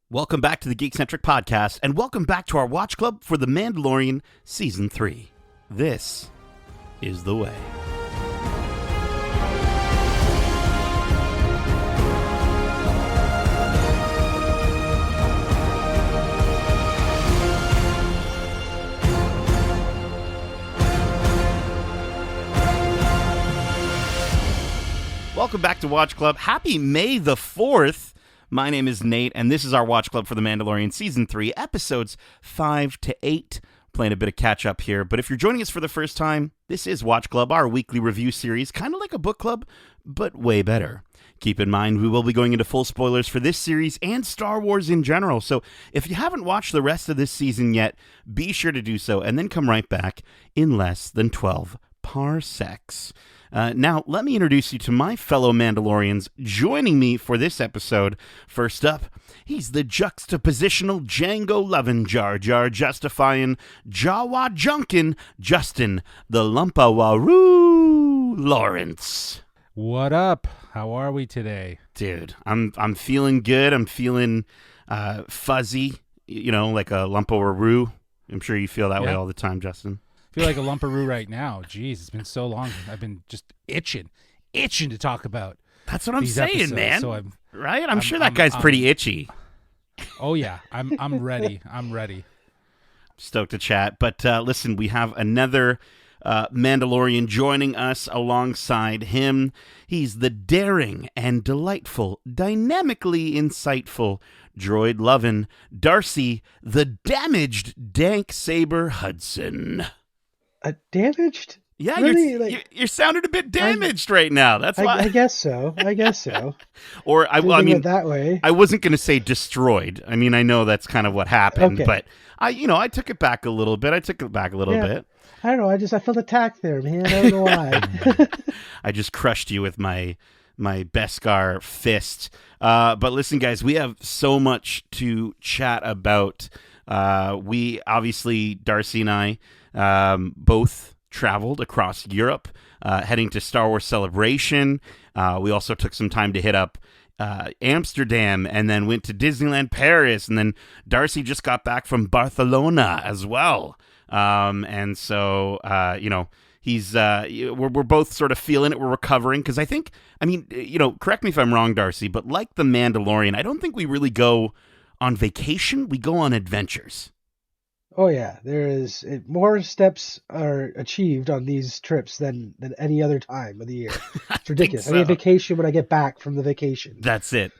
Welcome back to the Geekcentric podcast, and welcome back to our watch club for The Mandalorian Season 3. This is the way. Welcome back to Watch Club. Happy May the 4th. My name is Nate, and this is our Watch Club for The Mandalorian Season 3, episodes 5 to 8. Playing a bit of catch-up here, but if you're joining us for the first time, this is Watch Club, our weekly review series, kind of like a book club, but way better. Keep in mind, we will be going into full spoilers for this series and Star Wars in general, so if you haven't watched the rest of this season yet, be sure to do so, and then come right back in less than 12 parsecs. Now, let me introduce you to my fellow Mandalorians joining me for this episode. First up, he's the juxtapositional Django-loving Jar Jar justifying Jawa Junkin Justin the Lumpawaroo Lawrence. What up? How are we today? Dude, I'm feeling good. I'm feeling fuzzy, you know, like a Lumpawaroo. I'm sure you feel that way all the time, Justin. I feel like a lumparoo right now. Jeez, it's been so long. I've been just itching to talk about. That's what I'm saying, episodes. man. So I'm sure that guy's pretty itchy. Oh yeah, I'm ready. I'm ready. Stoked to chat. But listen, we have another Mandalorian joining us alongside him. He's the daring and delightful, dynamically insightful, droid-loving Darcy, the damaged Dank Saber Hudson. Damaged? Yeah, really, you're sounding a bit damaged right now. That's why. I guess so. Or I mean, that way. I wasn't going to say destroyed. I mean, I know that's kind of what happened, but I took it back a little bit. bit. I don't know. I felt attacked there, man. I don't know why. I just crushed you with my Beskar fist. But listen, guys, we have so much to chat about. We obviously, Darcy and I, both traveled across Europe, heading to Star Wars Celebration. We also took some time to hit up Amsterdam and then went to Disneyland Paris. And then Darcy just got back from Barcelona as well. And so, we're both sort of feeling it. We're recovering because correct me if I'm wrong, Darcy, but like The Mandalorian, I don't think we really go on vacation. We go on adventures. Oh yeah, there is more steps are achieved on these trips than any other time of the year. It's ridiculous. I need a vacation when I get back from the vacation. That's it.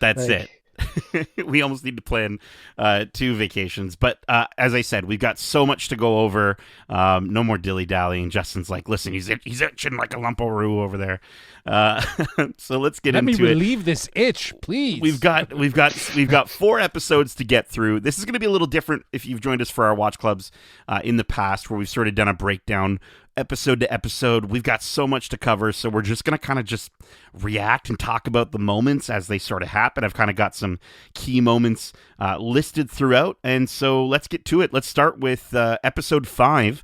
We almost need to plan 2 vacations. But as I said, we've got so much to go over. No more dilly-dallying. Justin's like, listen, he's itching like a lumparoo over there. So let's get into it. Let me relieve this itch, please. We've got 4 episodes to get through. This is going to be a little different if you've joined us for our watch clubs in the past, where we've sort of done a breakdown episode to episode. We've got so much to cover, so we're just going to kind of just react and talk about the moments as they sort of happen. I've kind of got some key moments listed throughout, and so let's get to it. Let's start with episode 5,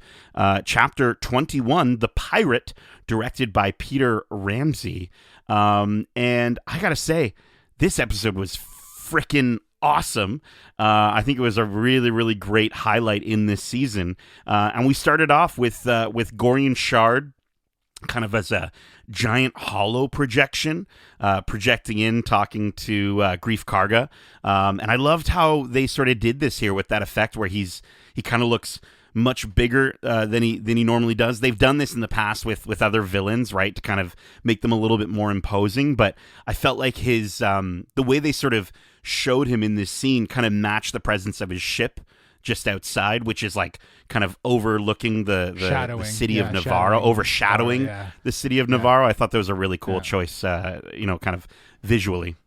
chapter 21, The Pirate, directed by Peter Ramsey. And I gotta say, this episode was freaking awesome. I think it was a really, really great highlight in this season. And we started off with Gorian Shard kind of as a giant hollow projection, projecting in, talking to Greef Karga. And I loved how they sort of did this here with that effect where he kind of looks much bigger than he normally does. They've done this in the past with other villains, right, to kind of make them a little bit more imposing. But I felt like his the way they sort of showed him in this scene kind of matched the presence of his ship just outside, which is like kind of overlooking the city of Navarro, overshadowing the city of Navarro. I thought that was a really cool choice, kind of visually.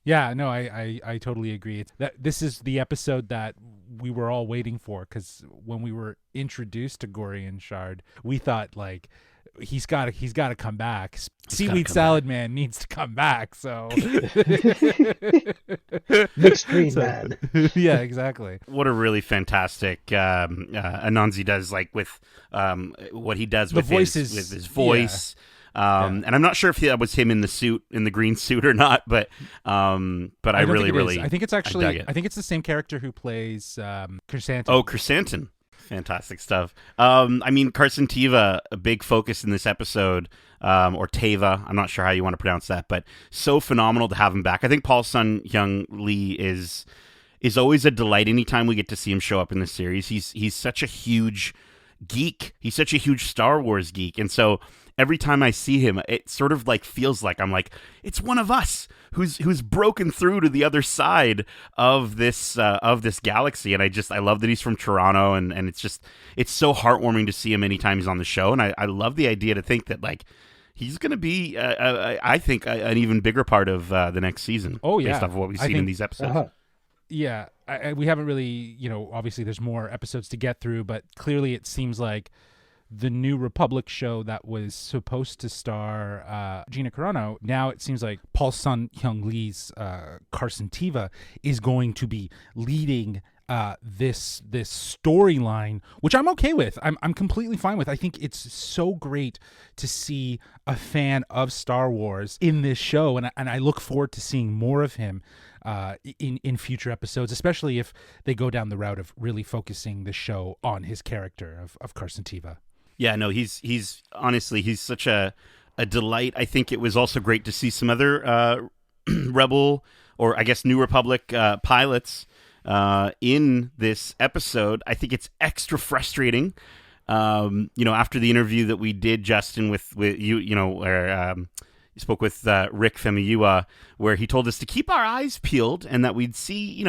Yeah, no, I totally agree. This is the episode that we were all waiting for, because when we were introduced to Gorian Shard, we thought like he's got to come back. Seaweed Salad Man needs to come back. So mixed green man. Yeah, exactly. What a really fantastic Anansi does, like with what he does with his voice. And I'm not sure if that was him in the green suit or not, but I really I think it's actually dug it. I think it's the same character who plays Chrysanthemum. Oh, Chrysanthemum. Fantastic stuff. I mean, Carson Teva, a big focus in this episode, or Teva, I'm not sure how you want to pronounce that, but so phenomenal to have him back. I think Paul Sun-Hyung Lee is always a delight anytime we get to see him show up in this series. He's such a huge geek. He's such a huge Star Wars geek. And so every time I see him, it sort of like feels like I'm like, it's one of us who's broken through to the other side of this galaxy. And I love that he's from Toronto, and it's so heartwarming to see him anytime he's on the show. And I love the idea to think that like he's going to be, I think, an even bigger part of the next season. Oh, yeah. Based off of what we've seen in these episodes. Yeah, we haven't really, obviously there's more episodes to get through, but clearly it seems like the New Republic show that was supposed to star Gina Carano, now it seems like Paul Sun-Hyung Lee's Carson Teva is going to be leading this storyline, which I'm okay with. I'm completely fine with. I think it's so great to see a fan of Star Wars in this show, and I look forward to seeing more of him in future episodes, especially if they go down the route of really focusing the show on his character of Carson Teva. Yeah, no, he's honestly, he's such a delight. I think it was also great to see some other Rebel, or I guess New Republic pilots in this episode. I think it's extra frustrating, after the interview that we did, Justin, with you, where you spoke with Rick Famuyiwa, where he told us to keep our eyes peeled and that we'd see,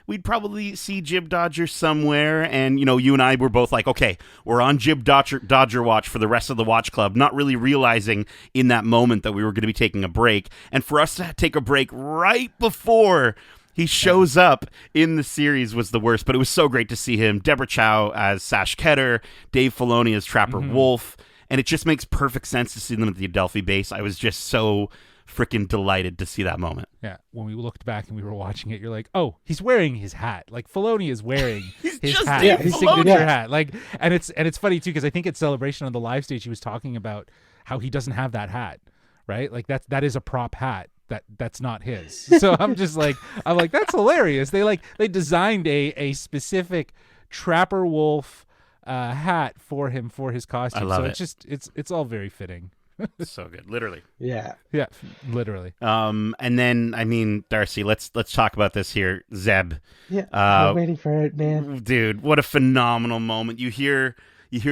we'd probably see Jib Dodger somewhere. And, you and I were both like, okay, we're on Jib Dodger watch for the rest of the Watch Club, not really realizing in that moment that we were going to be taking a break. And for us to take a break right before he shows up in the series was the worst, but it was so great to see him. Deborah Chow as Sash Ketter, Dave Filoni as Trapper Wolf. And it just makes perfect sense to see them at the Adelphi base. I was just so freaking delighted to see that moment. Yeah, when we looked back and we were watching it, you're like, oh, he's wearing his hat. Like, Filoni is wearing his hat, his signature hat. Like, and it's funny too, because I think at Celebration on the live stage he was talking about how he doesn't have that hat, right? Like that is a prop hat. That's not his. So I'm like, that's hilarious. They designed a specific Trapper Wolf hat for him for his costume. I love it. It's just it's all very fitting. So good, literally. Yeah, literally. And then I mean, Darcy, let's talk about this here, Zeb. Yeah, I'm waiting for it, man. Dude, what a phenomenal moment! You hear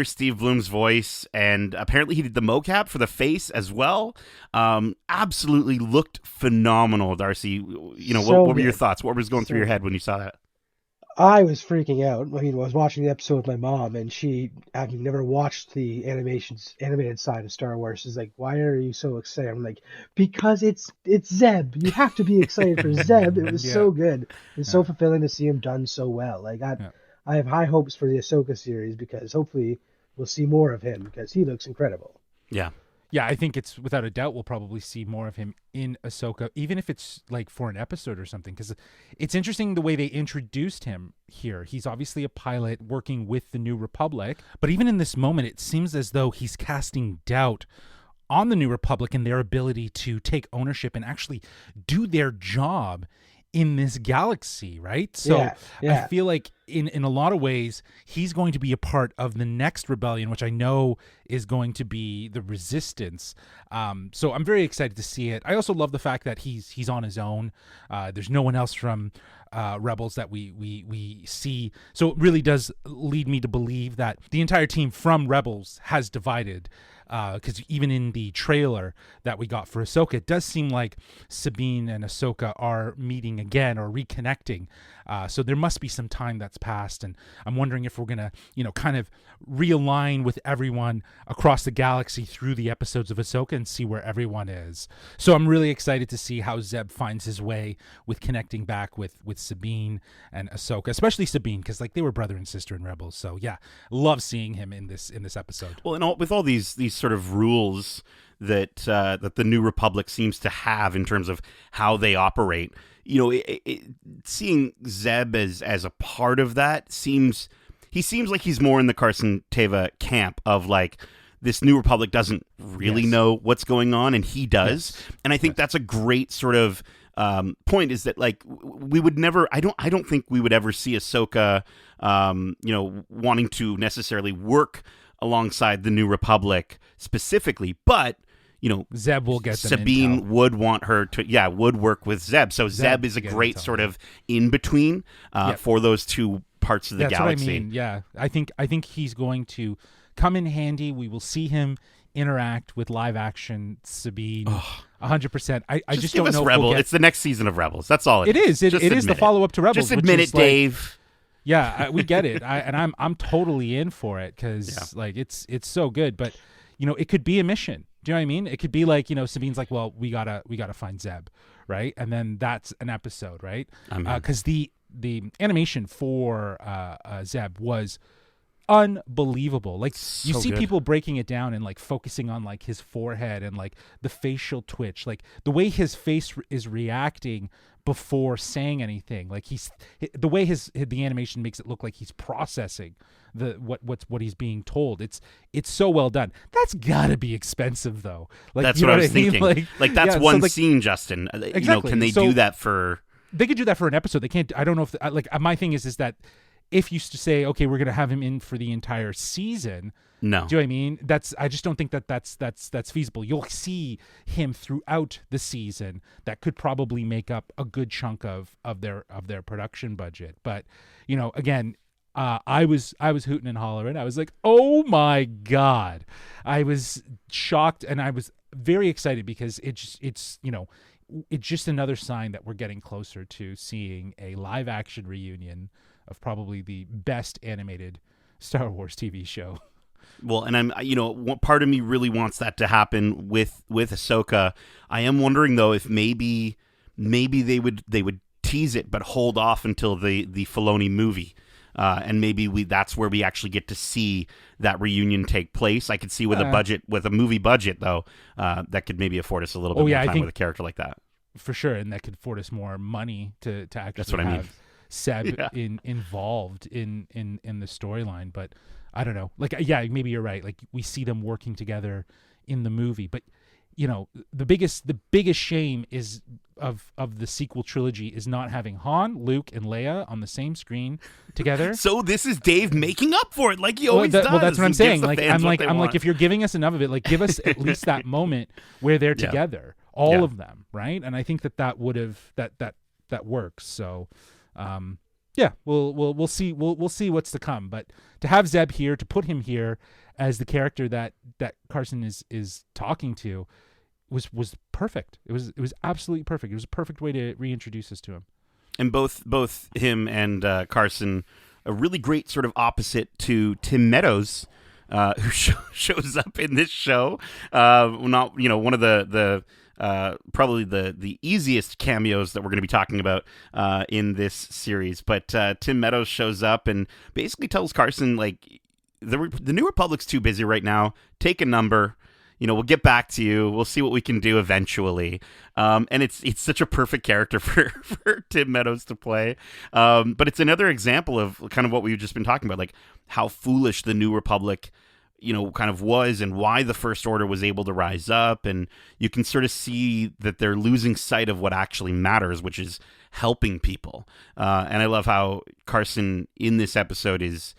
Steve Bloom's voice, and apparently he did the mocap for the face as well. Absolutely looked phenomenal, Darcy. What were your thoughts? What was going through your head when you saw that? I was freaking out. I mean, I was watching the episode with my mom, and she, having never watched the animated side of Star Wars, is like, "Why are you so excited?" I'm like, "Because it's Zeb. You have to be excited for Zeb. It was so good. It's so fulfilling to see him done so well. Like, I have high hopes for the Ahsoka series because hopefully we'll see more of him because he looks incredible." Yeah. Yeah, I think it's without a doubt we'll probably see more of him in Ahsoka, even if it's like for an episode or something, because it's interesting the way they introduced him here. He's obviously a pilot working with the New Republic, but even in this moment, it seems as though he's casting doubt on the New Republic and their ability to take ownership and actually do their job in this galaxy, right? So yeah. I feel like in a lot of ways, he's going to be a part of the next rebellion, which I know is going to be the Resistance. So I'm very excited to see it. I also love the fact that he's on his own. There's no one else from Rebels that we see. So it really does lead me to believe that the entire team from Rebels has divided. Because even in the trailer that we got for Ahsoka, it does seem like Sabine and Ahsoka are meeting again or reconnecting. So there must be some time that's passed, and I'm wondering if we're gonna, kind of realign with everyone across the galaxy through the episodes of Ahsoka and see where everyone is. So I'm really excited to see how Zeb finds his way with connecting back with Sabine and Ahsoka, especially Sabine, because like they were brother and sister in Rebels. So yeah, love seeing him in this episode. Well, and with all these sort of rules that the New Republic seems to have in terms of how they operate, seeing Zeb as a part of that seems like he's more in the Carson Teva camp of like, this New Republic doesn't really Yes. know what's going on, and he does. Yes. And I think that's a great sort of point, is that like we would never, I don't think we would ever see Ahsoka, wanting to necessarily work alongside the New Republic specifically, but Zeb will get them Sabine intel. would want her to, would work with Zeb. So Zeb is a get great intel, sort of in between for those two parts of the That's galaxy. what I mean. Yeah, I think he's going to come in handy. We will see him interact with live action Sabine 100%. I just give don't us know if Rebel. we'll get... It's the next season of Rebels. That's all It is. It Just is the admit follow up to Rebels. Just admit which it, is like, Dave. Yeah, we get it. I'm totally in for it because like it's so good. But it could be a mission. Do you know what I mean? It could be like Sabine's like, well, we gotta find Zeb, right? And then that's an episode, right? Because the animation for Zeb was unbelievable. Like you So see good. people breaking it down and like focusing on like his forehead and like the facial twitch, like the way his face is reacting before saying anything. Like the way the animation makes it look like he's processing what he's being told. It's so well done. That's gotta be expensive though. Like That's you what know I was mean? thinking. Like that's yeah, one so, like, scene, Justin. Exactly. Can they So- do that for? They could do that for an episode. They can't. I don't know if my thing is that if you to say, okay, we're gonna have him in for the entire season. No. Do you know what I mean? I just don't think that's feasible. You'll see him throughout the season. That could probably make up a good chunk of their production budget. But again, I was hooting and hollering. I was like, oh my god! I was shocked and I was very excited because it's just another sign that we're getting closer to seeing a live action reunion of probably the best animated Star Wars TV show. Well, and I'm, what part of me really wants that to happen with Ahsoka. I am wondering though if maybe they would tease it, but hold off until the Filoni movie, and maybe that's where we actually get to see that reunion take place. I could see with a movie budget though, that could maybe afford us a little bit more time with a character like that. For sure, and that could afford us more money to actually That's what I mean. Seb involved in the storyline. But I don't know. Like, maybe you're right. Like we see them working together in the movie, but the biggest shame is of the sequel trilogy is not having Han, Luke, and Leia on the same screen together. So this is Dave making up for it, like he always does. Well, that's what I'm and gives saying. the Like fans I'm what like they I'm want. like if you're giving us enough of it, like give us at least that moment where they're together, all of them, right? And I think that would have that works. So, we'll see. We'll see what's to come. But to have Zeb here, to put him here as the character that Carson is talking to, was perfect. It was absolutely perfect. It was a perfect way to reintroduce us to him. And both him and Carson, a really great sort of opposite to Tim Meadows, who shows up in this show. Not one of the probably the easiest cameos that we're going to be talking about in this series. But Tim Meadows shows up and basically tells Carson, like, the New Republic's too busy right now. Take a number. We'll get back to you. We'll see what we can do eventually. And it's such a perfect character for Tim Meadows to play. But it's another example of kind of what we've just been talking about, like how foolish the New Republic, kind of was, and why the First Order was able to rise up. And you can sort of see that they're losing sight of what actually matters, which is helping people. And I love how Carson in this episode is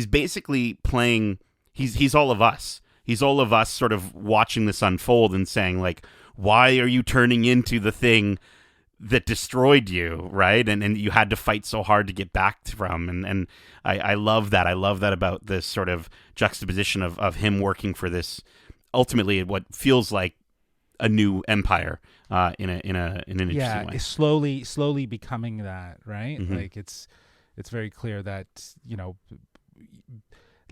basically playing. He's all of us. He's all of us sort of watching this unfold and saying, like, why are you turning into the thing that destroyed you, right? And you had to fight so hard to get back from. And I love that. I love that about this sort of juxtaposition of him working for this, ultimately what feels like a new empire in an interesting way. It's slowly becoming that, right? Mm-hmm. Like it's very clear that,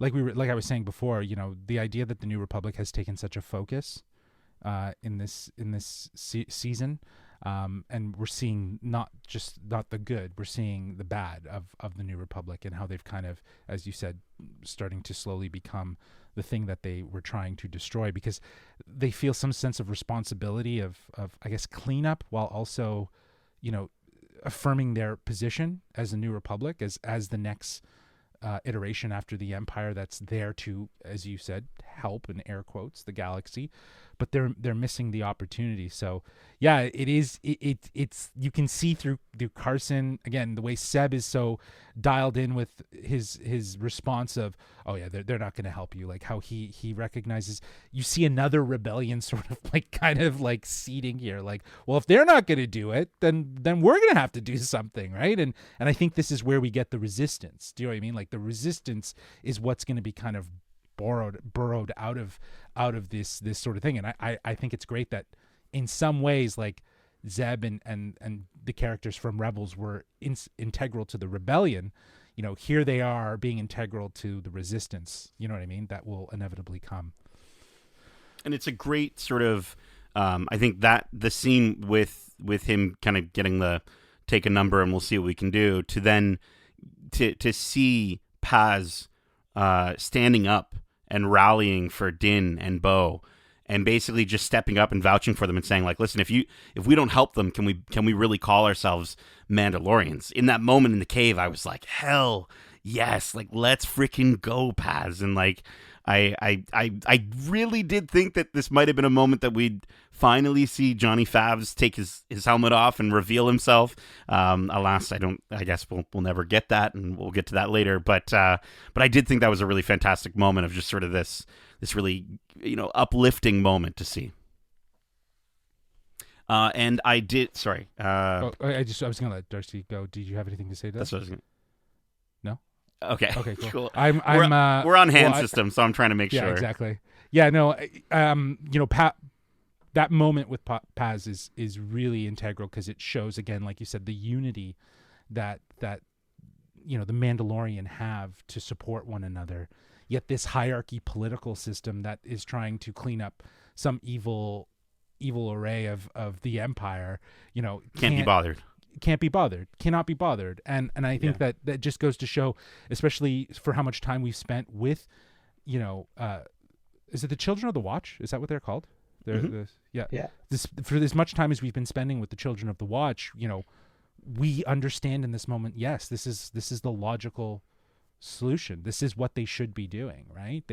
like I was saying before, the idea that the New Republic has taken such a focus in this season, and we're seeing not the good, we're seeing the bad of the New Republic and how they've kind of, as you said, starting to slowly become the thing that they were trying to destroy, because they feel some sense of responsibility of I guess cleanup, while also affirming their position as the New Republic as the next iteration after the Empire that's there to, as you said, help, in air quotes, the galaxy, but they're missing the opportunity. So yeah, it's you can see through Carson again, the way Seb is so dialed in with his response of, oh yeah, they're not going to help you, like how he recognizes. You see another rebellion sort of like kind of like seeding here, like, well, if they're not going to do it, then we're going to have to do something, right? And I think this is where we get the resistance. Do you know what I mean? Like the resistance is what's going to be kind of burrowed out of this sort of thing. And I think it's great that in some ways, like Zeb and the characters from Rebels were integral to the rebellion. You know, here they are being integral to the resistance. You know what I mean? That will inevitably come. And it's a great sort of, I think that the scene with him kind of getting the take a number and we'll see what we can do, to then to see Paz standing up and rallying for Din and Bo, and basically just stepping up and vouching for them and saying, like, listen, if we don't help them, can we really call ourselves Mandalorians? In that moment in the cave, I was like, hell yes, like, let's freaking go, Paz. And like, I really did think that this might have been a moment that we'd finally see Johnny Favs take his helmet off and reveal himself. Alas, I guess we'll never get that, and we'll get to that later. But I did think that was a really fantastic moment of just sort of this really, you know, uplifting moment to see. And I did. Sorry. I was gonna let Darcy go. Did you have anything to say to that? That's what I was gonna. No. Okay. Okay. Cool. Cool. We're we're on hand system, so I'm trying to make sure. Yeah. Exactly. Yeah. No. You know, that moment with Paz is really integral because it shows, again, like you said, the unity that you know the Mandalorian have to support one another. Yet this hierarchy political system that is trying to clean up some evil array of the Empire, you know, can't be bothered, cannot be bothered. And I think that just goes to show, especially for how much time we've spent with, you know, is it the Children of the Watch? Is that what they're called? Yeah. For as much time as we've been spending with the Children of the Watch, you know, we understand in this moment, yes, this is the logical solution. This is what they should be doing, right?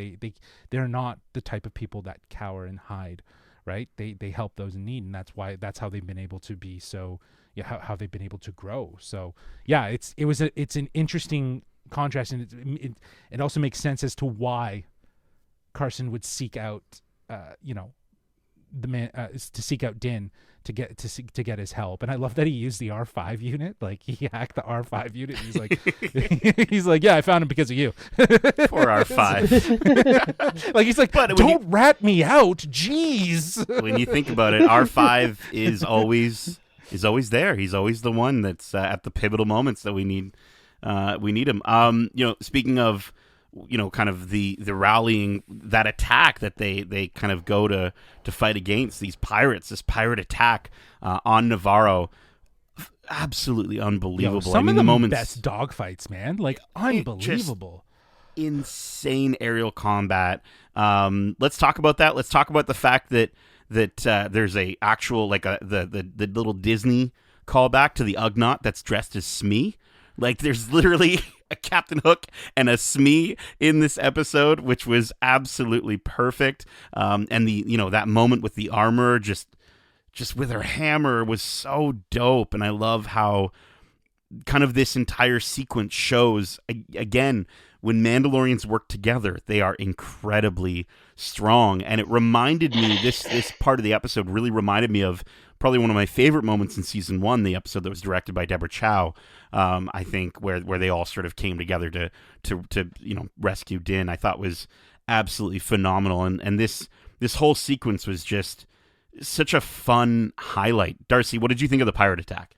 They're not the type of people that cower and hide, right? They help those in need, and that's how they've been able to be so, yeah, how they've been able to grow. So yeah, it's an interesting contrast, and it also makes sense as to why Carson would seek out you know, the man to seek out Din to get his help. And I love that he used the R5 unit. Like, he hacked the R5 unit. And he's like, he's like, yeah, I found him because of you. Poor R5. Like, he's like, but don't rat me out. Jeez. When you think about it, R5 is always there. He's always the one that's at the pivotal moments that we need him. You know, speaking of, you know, kind of the rallying, that attack that they kind of go to fight against these pirates, this pirate attack on Navarro, absolutely unbelievable. Some of the moments, best dogfights, man, like unbelievable, insane aerial combat. Let's talk about that. Let's talk about the fact that there's a actual, like, the little Disney callback to the Ugnaught that's dressed as Smee. Like, there's literally a Captain Hook and a Smee in this episode, which was absolutely perfect. And the, you know, that moment with the armor, just with her hammer, was so dope. And I love how kind of this entire sequence shows, again, when Mandalorians work together, they are incredibly strong. And it reminded me, this part of the episode really reminded me of probably one of my favorite moments in season 1, the episode that was directed by Deborah Chow, I think, where they all sort of came together to you know, rescue Din. I thought was absolutely phenomenal. And this whole sequence was just such a fun highlight. Darcy, what did you think of the pirate attack?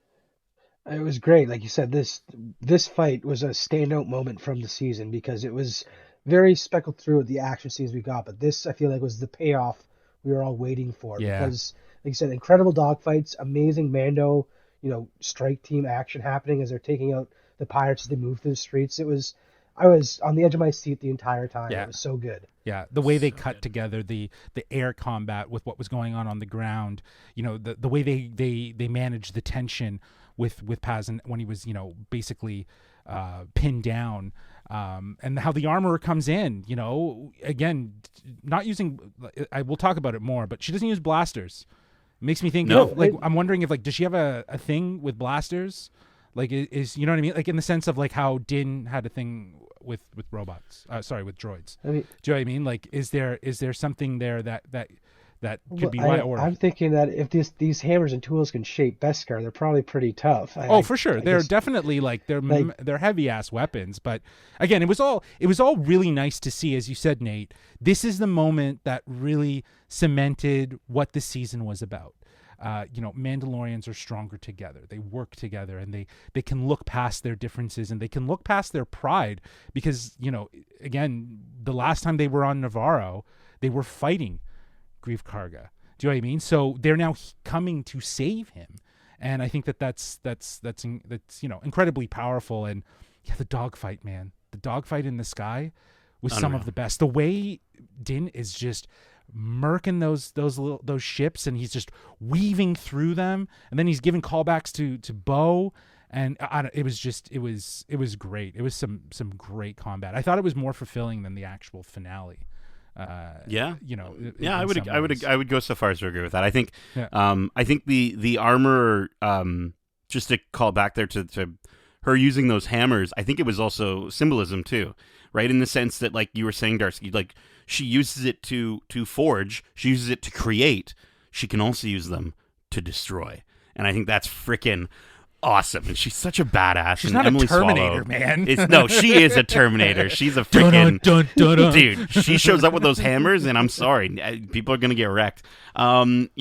It was great. Like you said, this fight was a standout moment from the season because it was very speckled through with the action scenes we got. But this, I feel like, was the payoff we were all waiting for. Yeah. Because, like you said, incredible dogfights, amazing Mando, you know, strike team action happening as they're taking out the pirates as they move through the streets. I was on the edge of my seat the entire time. Yeah. It was so good. Yeah, the way they cut together the air combat with what was going on the ground, you know, the way they managed the tension with Paz, and when he was, basically pinned down, and how the armorer comes in, again, not using. I will talk about it more, but she doesn't use blasters. It makes me think of, like, I'm wondering if, like, does she have a thing with blasters? Like, is you know what I mean? Like, in the sense of, like, how Din had a thing with robots. With droids. I mean, do you know what I mean? Like, is there something there that could be why? Or I'm thinking that if these hammers and tools can shape Beskar, they're probably pretty tough. For sure, they're definitely they're heavy ass weapons. But again, it was all really nice to see, as you said, Nate. This is the moment that really cemented what the season was about. Mandalorians are stronger together. They work together, and they can look past their differences, and they can look past their pride, because, again, the last time they were on Navarro, they were fighting Grief Karga. Do you know what I mean? So they're now coming to save him, and I think that's incredibly powerful. And yeah, the dogfight, man, the dogfight in the sky was some of the best. The way Din is just murking those ships, and he's just weaving through them, and then he's giving callbacks to Bo, and it was great. It was some great combat. I thought it was more fulfilling than the actual finale. I would go so far as to agree with that. I think I think the armor, just to call back there to her using those hammers, I think it was also symbolism too, right? In the sense that, like you were saying, Darcy, like, she uses it to forge, she uses it to create, she can also use them to destroy. And I think that's freaking awesome. And she's such a badass. She's and not Emily a Terminator, Swallow, man. She is a Terminator. She's a freaking dude. She shows up with those hammers, and I'm sorry, people are gonna get wrecked. We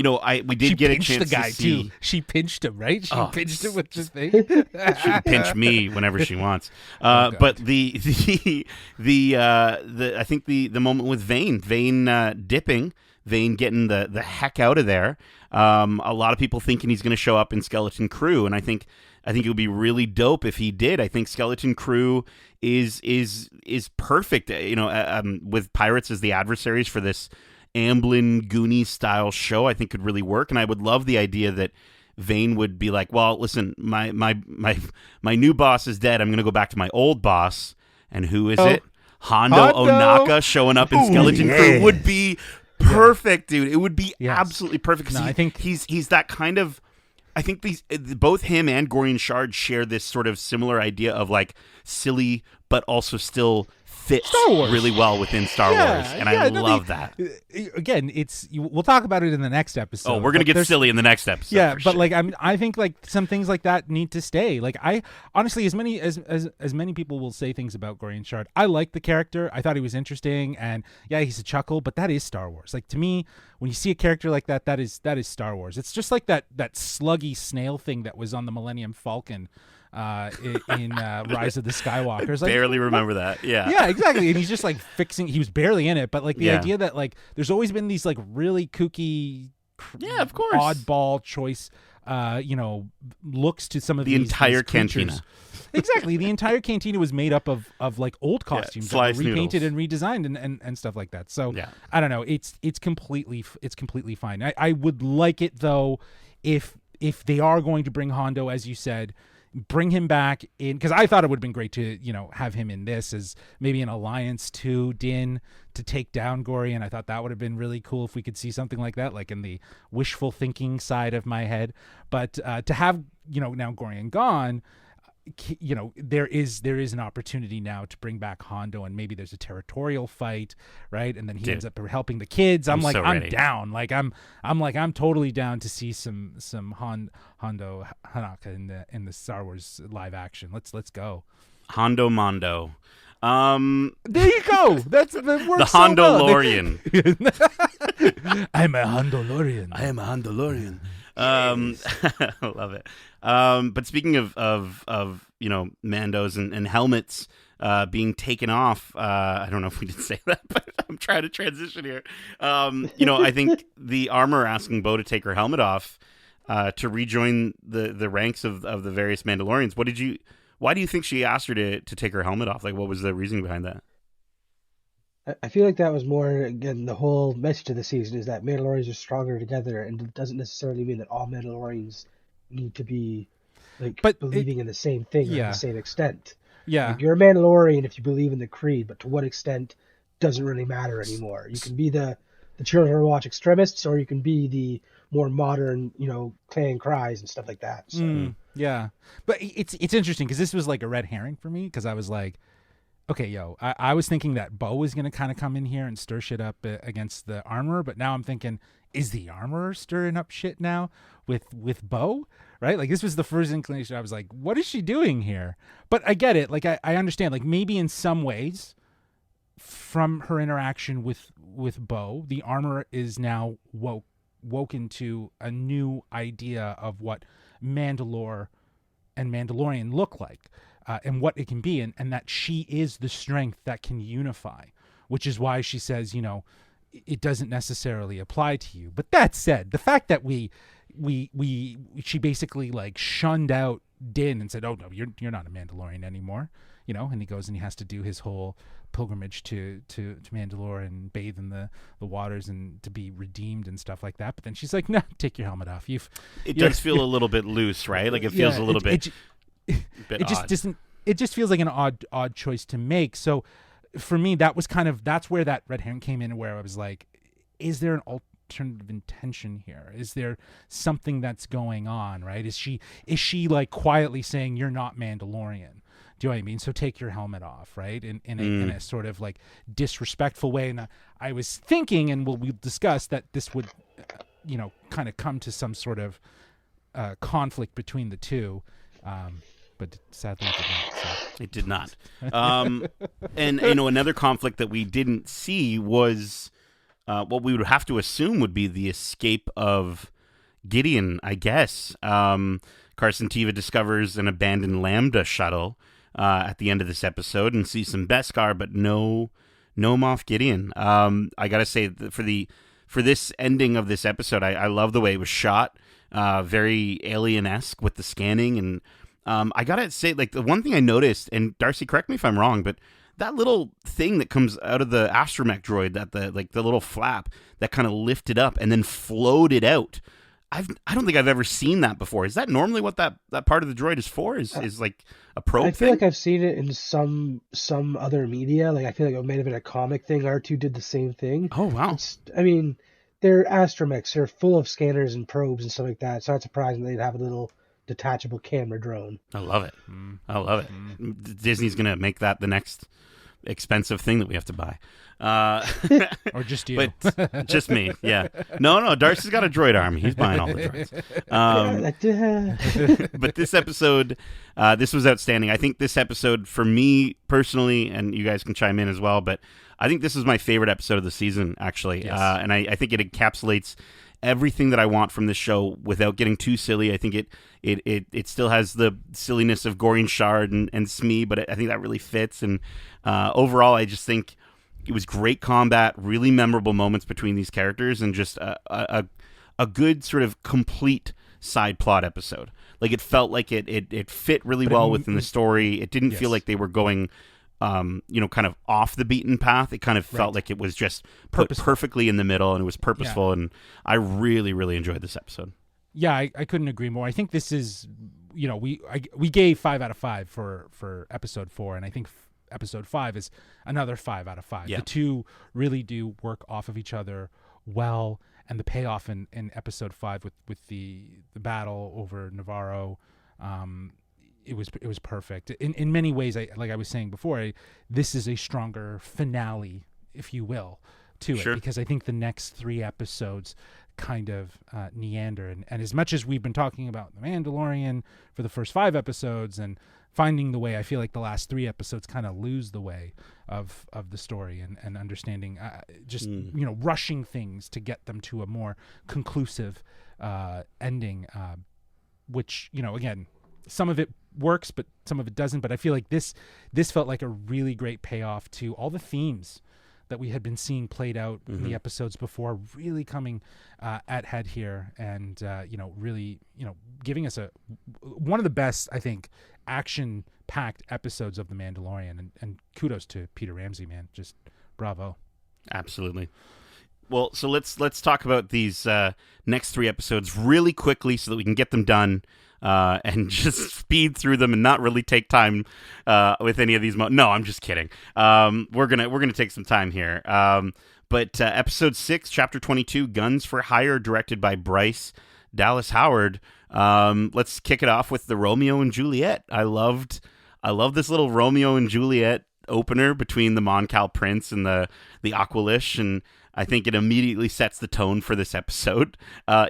did get a chance the guy to see. too. She pinched him, right? She pinched him with the thing. She can pinch me whenever she wants. But the I think the moment with Vane dipping, Vane getting the heck out of there. A lot of people thinking he's going to show up in Skeleton Crew, and I think it would be really dope if he did. I think Skeleton Crew is perfect. With pirates as the adversaries for this Amblin Goonies style show, I think could really work. And I would love the idea that Vane would be like, well, listen, my new boss is dead. I'm going to go back to my old boss. And who is it? Hondo Ohnaka showing up in Skeleton Crew would be perfect, dude. It would be absolutely perfect. No, I think he's that kind of. I think both him and Gorian Shard share this sort of similar idea of, like, silly but also still fits really well within Star Wars, and I love that. Again, we'll talk about it in the next episode. Oh, we're gonna get silly in the next episode. Yeah, but like, I think like some things like that need to stay. Like, I honestly, as many people will say things about Gorian Shard, I like the character. I thought he was interesting, and yeah, he's a chuckle, but that is Star Wars. Like, to me, when you see a character like that, that is Star Wars. It's just like that sluggy snail thing that was on the Millennium Falcon. In Rise of the Skywalkers, like, barely remember that. Yeah, exactly. And he's just like fixing. He was barely in it, but like the idea that, like, there's always been these like really kooky, of course, oddball choice, looks to some of the entire cantina. Exactly, the entire cantina was made up of like old costumes, that were repainted and redesigned and stuff like that. So I don't know. It's completely fine. I would like it though if they are going to bring Hondo, as you said. Bring him back in, because I thought it would have been great to, have him in this as maybe an alliance to Din to take down Gorian. I thought that would have been really cool if we could see something like that, like in the wishful thinking side of my head. But to have, now Gorian gone, there is an opportunity now to bring back Hondo, and maybe there's a territorial fight, right? And then he ends up helping the kids. I'm down. Like, I'm totally down to see some Hondo Ohnaka in the Star Wars live action. Let's go. Hondo Mondo. There you go. That's the Hondolorian. I'm a Hondolorian. I am a Hondolorian. I love it. But speaking of Mandos and helmets being taken off, I don't know if we did say that, but I'm trying to transition here. I think the armor asking Bo to take her helmet off to rejoin the ranks of the various Mandalorians. Why do you think she asked her to take her helmet off? Like, what was the reasoning behind that? I feel like that was more, again, the whole message of the season is that Mandalorians are stronger together, and it doesn't necessarily mean that all Mandalorians need to be like But believing in the same thing or to yeah. the same extent. Yeah. Like, you're a Mandalorian if you believe in the creed, but to what extent doesn't really matter anymore. You can be the Children of Watch extremists, or you can be the more modern, clan cries and stuff like that. So Yeah. But it's interesting because this was like a red herring for me, because I was like, okay, I was thinking that Bo was going to kind of come in here and stir shit up against the armorer, but now I'm thinking, is the armorer stirring up shit now with Bo? Right? Like, this was the first inclination. I was like, what is she doing here? But I get it. Like, I understand. Like, maybe in some ways, from her interaction with Bo, the armorer is now woken to a new idea of what Mandalore and Mandalorian look like. And what it can be, and that she is the strength that can unify, which is why she says, it doesn't necessarily apply to you. But that said, the fact that she basically like shunned out Din and said, "Oh no, you're not a Mandalorian anymore," and he goes and he has to do his whole pilgrimage to Mandalore and bathe in the waters and to be redeemed and stuff like that. But then she's like, "No, take your helmet off." It does feel a little bit loose, right? Like, it feels a little bit. It just doesn't. It just feels like an odd choice to make. So, for me, that's where that red herring came in, where I was like, is there an alternative intention here? Is there something that's going on? Right? Is she like quietly saying, "You're not Mandalorian"? Do you know what I mean? So take your helmet off, right? In a sort of like disrespectful way. And I was thinking, and we'll discuss that this would, kind of come to some sort of conflict between the two. But sadly it did not. So. It did not. And another conflict that we didn't see was what we would have to assume would be the escape of Gideon, I guess. Carson Teva discovers an abandoned Lambda shuttle at the end of this episode and sees some Beskar, but no Moff Gideon. I gotta say, for this ending of this episode, I love the way it was shot. Very Alien-esque with the scanning, and I gotta say, like, the one thing I noticed, and Darcy, correct me if I'm wrong, but that little thing that comes out of the astromech droid, that the little flap that kind of lifted up and then floated out. I don't think I've ever seen that before. Is that normally what that part of the droid is for? Is like a probe? I feel like I've seen it in some other media. Like, I feel like it might have been a comic thing. R2 did the same thing. Oh wow! Their astromechs are full of scanners and probes and stuff like that. It's not surprising they'd have a little detachable camera drone. I love it. I love it. Disney's gonna make that the next expensive thing that we have to buy. Or just you. But just me, yeah. No, Darcy's got a droid army. He's buying all the droids. But this episode, this was outstanding. I think this episode, for me personally, and you guys can chime in as well, but I think this is my favorite episode of the season, actually. Yes. And I think it encapsulates everything that I want from this show without getting too silly. I think it still has the silliness of Gorian Shard and Smee, but I think that really fits. And overall, I just think it was great combat, really memorable moments between these characters, and just a good sort of complete side plot episode. Like, it felt like it fit really well within the story. It didn't feel like they were going kind of off the beaten path. It kind of felt like it was just put perfectly in the middle, and it was purposeful. Yeah. And I really, really enjoyed this episode. Yeah, I couldn't agree more. I think this is, we gave 5 out of 5 for episode 4, and I think episode 5 is another 5 out of 5. Yeah. The two really do work off of each other well, and the payoff in episode 5 with the battle over Navarro, it was perfect. In many ways, like I was saying before, this is a stronger finale, if you will, to it, because I think the next 3 episodes kind of neander. And as much as we've been talking about The Mandalorian for the first 5 episodes and finding the way, I feel like the last 3 episodes kind of lose the way of the story and understanding, rushing things to get them to a more conclusive ending, which, again, some of it works, but some of it doesn't. But I feel like this felt like a really great payoff to all the themes that we had been seeing played out in the episodes before, really coming at head here, and really giving us one of the best, I think, action-packed episodes of The Mandalorian, and kudos to Peter Ramsey, man, just bravo. Absolutely. Well, so let's talk about these next 3 episodes really quickly so that we can get them done. and just speed through them and not really take time with any of these. No, I'm just kidding. We're gonna take some time here. But episode 6, chapter 22, Guns for Hire, directed by Bryce Dallas Howard. Let's kick it off with the Romeo and Juliet. I love this little Romeo and Juliet opener between the Mon Cal Prince and the Aqualish, and I think it immediately sets the tone for this episode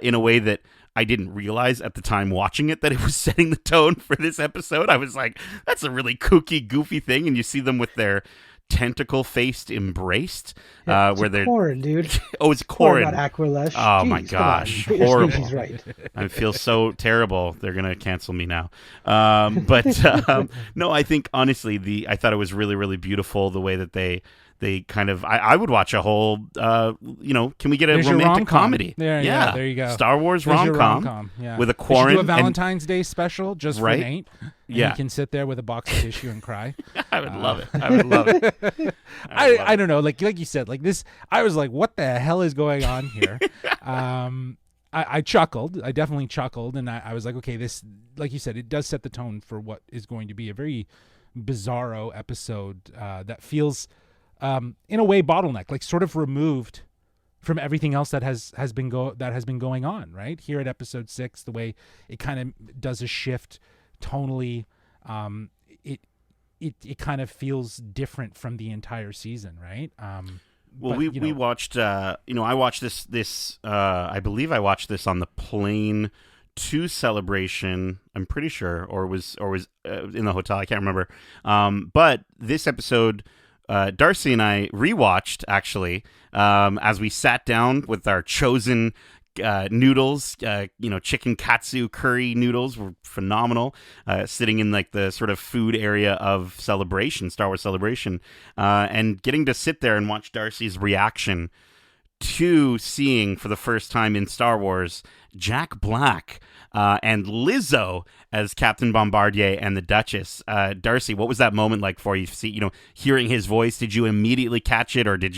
in a way that I didn't realize at the time watching it that it was setting the tone for this episode. I was like, that's a really kooky, goofy thing, and you see them with their tentacle-faced embraced, where they're Corin, dude. Oh, it's Corin, not Aqualish. Oh Jeez, my gosh, come on. horrible! Species right. I feel so terrible. They're gonna cancel me now. But no, I think honestly, I thought it was really, really beautiful the way that they kind of. I would watch a whole. Can we get a There's your romantic rom-com. comedy? Yeah, there you go. Star Wars There's your rom-com, rom-com, yeah. with a We should Quarren do a Valentine's Day special just Right? for Nate. And Yeah. he can sit there with a box of tissue and cry. I would love it. I would love it. I don't know, like you said, like this. I was like, what the hell is going on here? I chuckled. I definitely chuckled, and I was like, okay, this, like you said, it does set the tone for what is going to be a very bizarro episode that feels, in a way, bottleneck, like sort of removed from everything else that has been going on right here at episode 6. The way it kind of does a shift tonally, it kind of feels different from the entire season, right? Well, but, we watched. I watched this. I believe I watched this on the plane to Celebration. I'm pretty sure, or was in the hotel. I can't remember. But this episode, Darcy and I rewatched actually as we sat down with our chosen noodles. Chicken katsu curry noodles were phenomenal. Sitting in like the sort of food area of Celebration, Star Wars Celebration, and getting to sit there and watch Darcy's reaction to seeing for the first time in Star Wars Jack Black and Lizzo as Captain Bombardier and the Duchess. Darcy, what was that moment like for you? Hearing his voice, did you immediately catch it, or did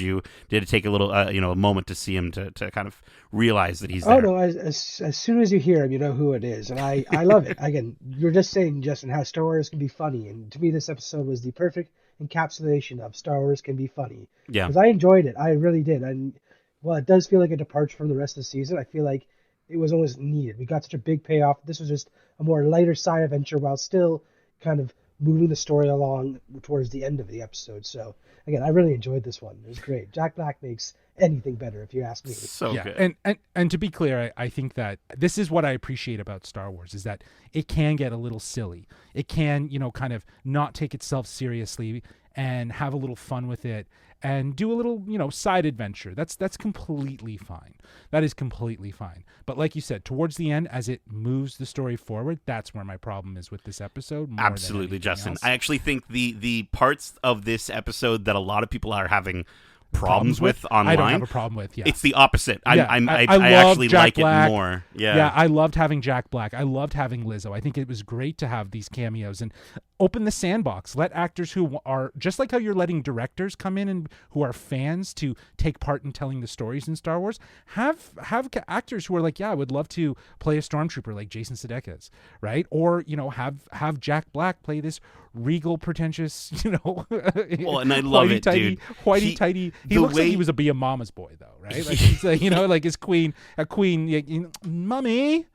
it take a little a moment to see him to kind of realize that he's there? Oh no! As soon as you hear him, you know who it is, and I love it. Again, you're just saying, Justin, how Star Wars can be funny, and to me, this episode was the perfect encapsulation of Star Wars can be funny. Yeah, because I enjoyed it. I really did, and while it does feel like a departure from the rest of the season, I feel like it was always needed. We got such a big payoff. This was just a more lighter side adventure while still kind of moving the story along towards the end of the episode. So again, I really enjoyed this one. It was great. Jack Black makes anything better, if you ask me. So yeah, good. And to be clear, I think that this is what I appreciate about Star Wars, is that it can get a little silly. It can, kind of not take itself seriously and have a little fun with it and do a little, side adventure. That's completely fine. That is completely fine. But like you said, towards the end, as it moves the story forward, that's where my problem is with this episode. Absolutely, Justin. Else. I actually think the parts of this episode that a lot of people are having problems with online, I don't have a problem with. Yeah, it's the opposite. I actually Jack like Black. it more. Yeah, I loved having Jack Black. I loved having Lizzo. I think it was great to have these cameos and open the sandbox. Let actors who are just like how you're letting directors come in and who are fans to take part in telling the stories in Star Wars. Have actors who are like, yeah, I would love to play a stormtrooper like Jason Sudeikis, right? Or have Jack Black play this regal, pretentious, Well, and I love it, dude. Whitey tighty. He looks like he was a mama's boy, though, right? Like he's like his queen, mommy.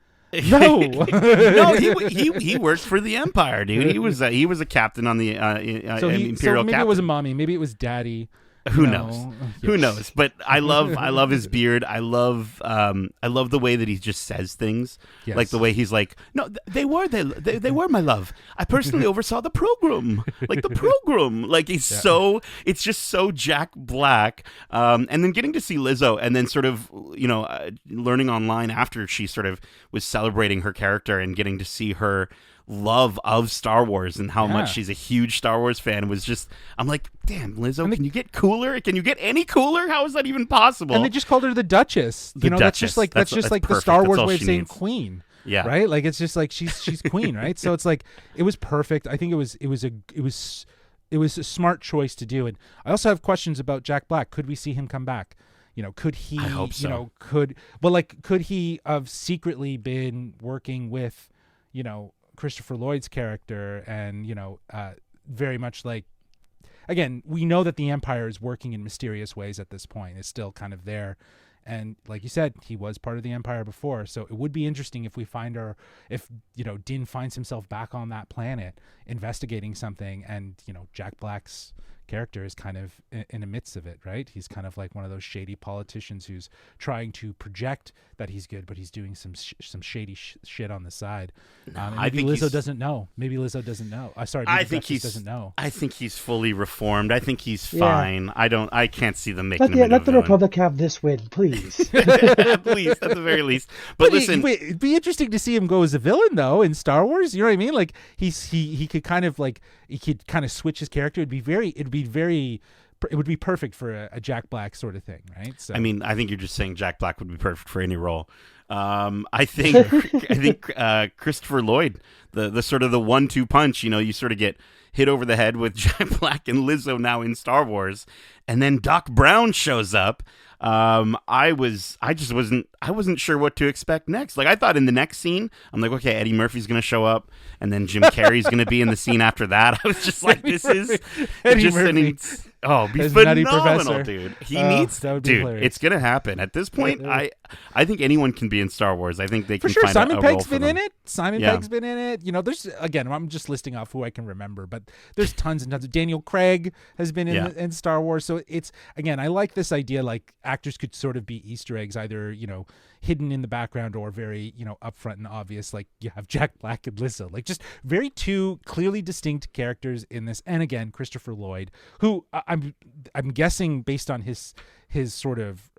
No, no, he worked for the Empire, dude. He was a captain on the Imperial. So maybe captain. it wasn't mommy, maybe it was daddy. Who knows? Who knows? But I love his beard. I love the way that he just says things. Yes. Like the way he's like, no, they were my love. I personally oversaw the program. Like the program. Like it's just so Jack Black. And then getting to see Lizzo and then sort of, learning online after she sort of was celebrating her character and getting to see her love of Star Wars and how much she's a huge Star Wars fan was just, I'm like, damn, Lizzo, can you get cooler? Can you get any cooler? How is that even possible? And they just called her the Duchess. That's just like that's the Star Wars way of saying needs. queen. Yeah. Right? Like it's just like she's queen, right? So it's like it was perfect. I think it was a smart choice to do. And I also have questions about Jack Black. Could we see him come back? Could he, I hope so. Could he have secretly been working with Christopher Lloyd's character, and very much like, again, we know that the Empire is working in mysterious ways at this point. It's still kind of there. And like you said, he was part of the Empire before. So it would be interesting if we find if Din finds himself back on that planet investigating something, and, Jack Black's character is kind of in the midst of it, right? He's kind of like one of those shady politicians who's trying to project that he's good, but he's doing some shady shit on the side. And maybe Lizzo doesn't know. Maybe Lizzo doesn't know. I think he doesn't know. I think he's fully reformed. I think he's fine. I can't see them making him let the Republic have this win, please. Please, at the very least. But listen, it'd be interesting to see him go as a villain though in Star Wars. You know what I mean? Like he could kind of switch his character. It would be perfect for a Jack Black sort of thing, right? So I mean, I think you're just saying Jack Black would be perfect for any role. I think Christopher Lloyd, the sort of the 1-2 punch. You sort of get hit over the head with Jack Black and Lizzo now in Star Wars, and then Doc Brown shows up. I wasn't sure what to expect next. Like, I thought in the next scene, I'm like, okay, Eddie Murphy's going to show up, and then Jim Carrey's going to be in the scene after that. I was just like, this is Eddie Murphy. Be phenomenal, dude. He needs, dude, hilarious. It's going to happen. At this point, I think anyone can be in Star Wars. I think they can find Simon a Pegg's role for been them. in it. Simon Pegg's been in it. There's, again, I'm just listing off who I can remember, but there's tons and tons. Daniel Craig has been in Star Wars. So it's, again, I like this idea, like actors could sort of be Easter eggs, either, hidden in the background or very, upfront and obvious. Like you have Jack Black and Lizzo, like just very two clearly distinct characters in this. And again, Christopher Lloyd, who I'm guessing based on his sort of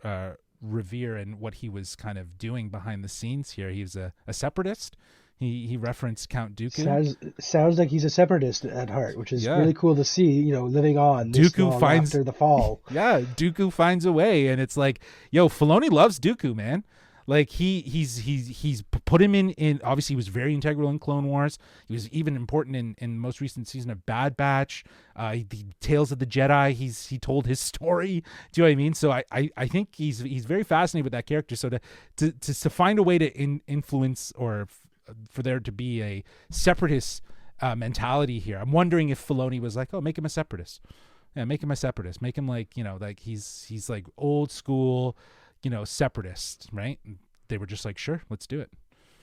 revere and what he was kind of doing behind the scenes here, he was a separatist. He referenced Count Dooku. Sounds like he's a separatist at heart, which is really cool to see, living on this long after the fall. Yeah, Dooku finds a way, and it's like, yo, Filoni loves Dooku, man. Like he's put him in obviously he was very integral in Clone Wars. He was even important in the most recent season of Bad Batch. The Tales of the Jedi, he told his story. Do you know what I mean? So I think he's very fascinated with that character. So to find a way to influence, or for there to be a separatist mentality here, I'm wondering if Filoni was like, oh, make him a separatist. Yeah, make him a separatist. Make him like, like he's like old school, separatist, right? And they were just like, sure, let's do it.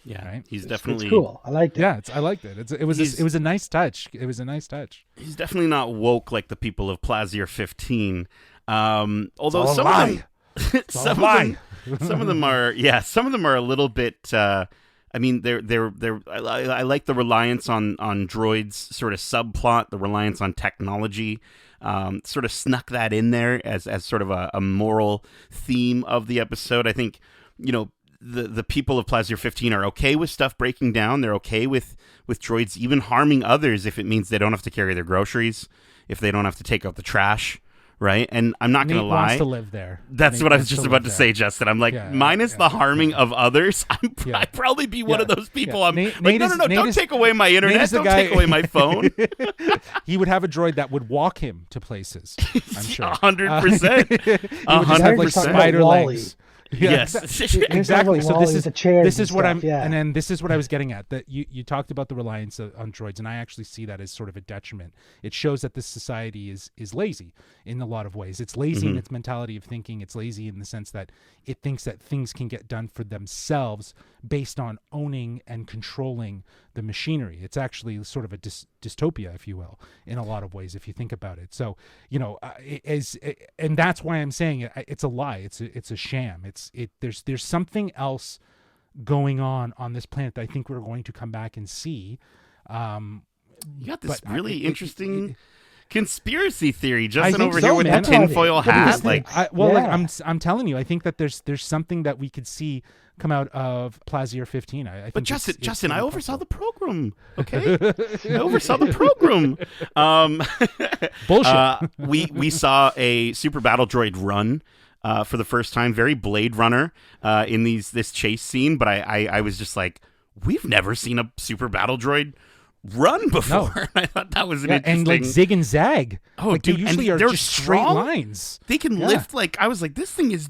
Yeah, right? He's definitely it's cool. I liked it. Yeah, I liked it. It was a nice touch. It was a nice touch. He's definitely not woke like the people of Plazier 15. Although some of them are a little bit. I mean, I like the reliance on droids sort of subplot, the reliance on technology. Sort of snuck that in there as sort of a moral theme of the episode. I think, the people of Plazier 15 are okay with stuff breaking down. They're okay with droids even harming others if it means they don't have to carry their groceries, if they don't have to take out the trash, right? And I'm not going to lie. Nate wants to live there. That's what I was just about to say, Justin. I'm like, minus the harming of others, I'd probably be one of those people. I'm like, no, don't take away my internet. Don't take away my phone. He would have a droid that would walk him to places, I'm sure. 100%. He would just have like spider legs. Yes, exactly. So this is what and then this is what I was getting at. That you talked about the reliance on droids, and I actually see that as sort of a detriment. It shows that this society is lazy in a lot of ways. It's lazy in its mentality of thinking. It's lazy in the sense that it thinks that things can get done for themselves based on owning and controlling the machinery. It's actually sort of a dystopia, if you will, in a lot of ways, if you think about it. So, and that's why I'm saying it's a lie. It's a sham. There's something else going on this planet that I think we're going to come back and see. You got this really interesting conspiracy theory, Justin, over so, here with man. the tinfoil hat. I'm telling you, I think that there's something that we could see come out of Plazier 15. I think but Justin, I oversaw the program. Okay, I oversaw the program. Bullshit. We saw a super battle droid run. For the first time, very Blade Runner in this chase scene, but I was just like, we've never seen a super battle droid run before. No. I thought that was an interesting... and like zig and zag. Oh, like, dude, they usually and are just straight lines. They can lift I was like, this thing is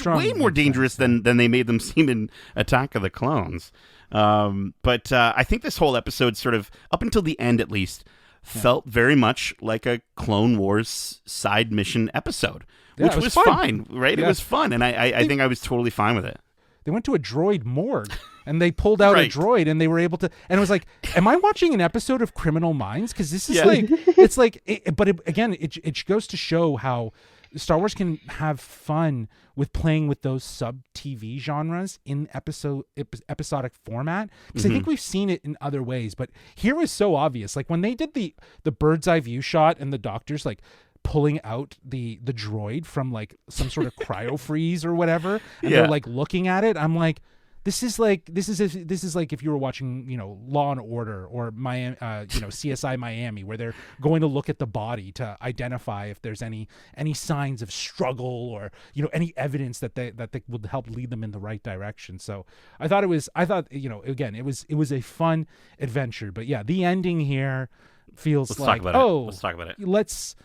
way more dangerous than they made them seem in Attack of the Clones. But I think this whole episode sort of, up until the end at least, felt very much like a Clone Wars side mission episode, which was fine, right? Yeah. It was fun, and I think I was totally fine with it. They went to a droid morgue and they pulled out a droid and they were able to, and it was like, am I watching an episode of Criminal Minds? Because this is again, it goes to show how Star Wars can have fun with playing with those sub TV genres in episodic format. Because I think we've seen it in other ways, but here was so obvious. Like when they did the bird's eye view shot and the doctor's like pulling out the droid from like some sort of cryo freeze or whatever, and they're like looking at it. I'm like, this is like if you were watching, Law and Order or Miami, CSI Miami, where they're going to look at the body to identify if there's any signs of struggle or any evidence that they would help lead them in the right direction. So I thought again, it was a fun adventure. But yeah, the ending here feels let's like let's talk about it. Let's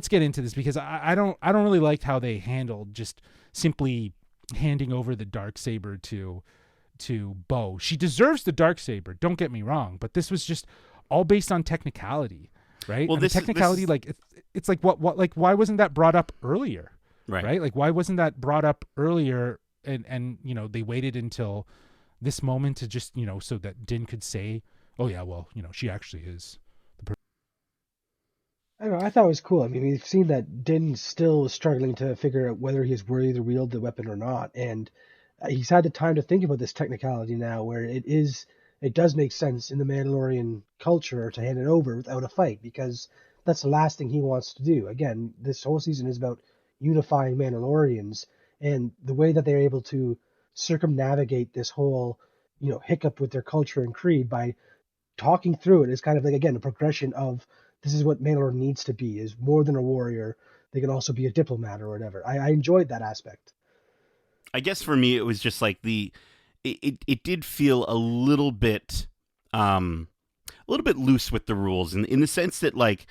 get into this, because I don't really like how they handled just simply handing over the Darksaber to Bo. She deserves the Darksaber, don't get me wrong, but this was just all based on technicality, right? Well, this technicality, like it's like what like why wasn't that brought up earlier, right? Like why wasn't that brought up earlier? And they waited until this moment to just so that Din could say, oh yeah, well she actually is. I don't know. I thought it was cool. I mean, we've seen that Din still is struggling to figure out whether he's worthy to wield the weapon or not, and he's had the time to think about this technicality now, where it does make sense in the Mandalorian culture to hand it over without a fight, because that's the last thing he wants to do. Again, this whole season is about unifying Mandalorians, and the way that they're able to circumnavigate this whole hiccup with their culture and creed by talking through it is kind of like, again, a progression of, this is what Mandalore needs to be, is more than a warrior. They can also be a diplomat or whatever. I enjoyed that aspect. I guess for me, it was just like it did feel a little bit loose with the rules in the sense that, like,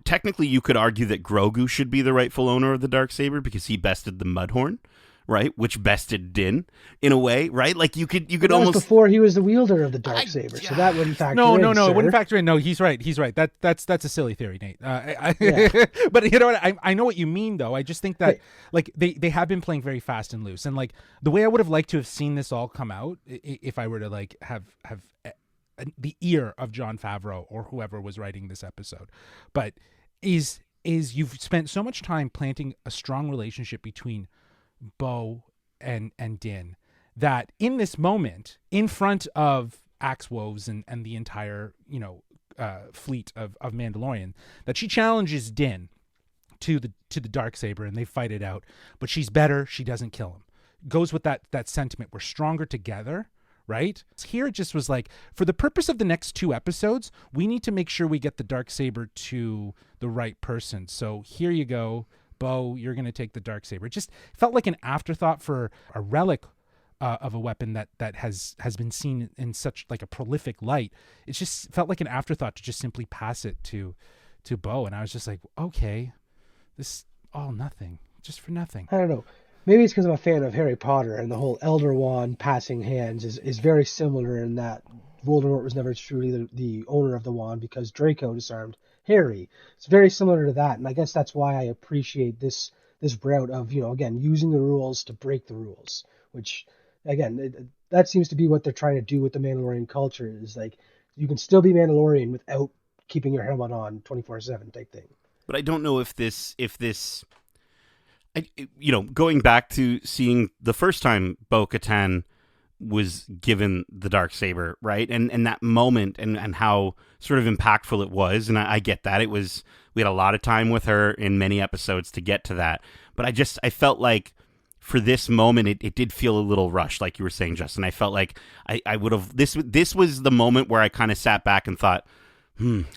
technically you could argue that Grogu should be the rightful owner of the Darksaber because he bested the Mudhorn, right? Which bested Din in a way, right? Like you could that almost, was before he was the wielder of the Darksaber, so that wouldn't factor in. No, sir. it wouldn't factor in. No, he's right. That's a silly theory, Nate. But you know what? I know what you mean, though. I just think that like they have been playing very fast and loose, and like the way I would have liked to have seen this all come out, if I were to like have the ear of Jon Favreau or whoever was writing this episode, but is you've spent so much time planting a strong relationship between Bo and Din, that in this moment, in front of Axe Woves and the entire fleet of Mandalorian, that she challenges Din to the Darksaber and they fight it out, but she's better, she doesn't kill him. Goes with that sentiment, we're stronger together, right? Here it just was like, for the purpose of the next 2 episodes, we need to make sure we get the Darksaber to the right person. So here you go, Bo, you're going to take the Darksaber. It just felt like an afterthought for a relic of a weapon that has been seen in such like a prolific light. It just felt like an afterthought to just simply pass it to Bo. And I was just like, okay, this all nothing, just for nothing. I don't know. Maybe it's because I'm a fan of Harry Potter, and the whole Elder Wand passing hands is very similar in that Voldemort was never truly the owner of the wand because Draco disarmed Harry. It's very similar to that, and I guess that's why I appreciate this route of, again, using the rules to break the rules, which, again, that seems to be what they're trying to do with the Mandalorian culture, is like, you can still be Mandalorian without keeping your helmet on 24/7 type thing. But I don't know if this going back to seeing the first time Bo-Katan was given the Darksaber, right? And that moment and how sort of impactful it was. And I get that. We had a lot of time with her in many episodes to get to that. But I felt like for this moment, it did feel a little rushed, like you were saying, Justin. I felt like I would have, this was the moment where I kind of sat back and thought,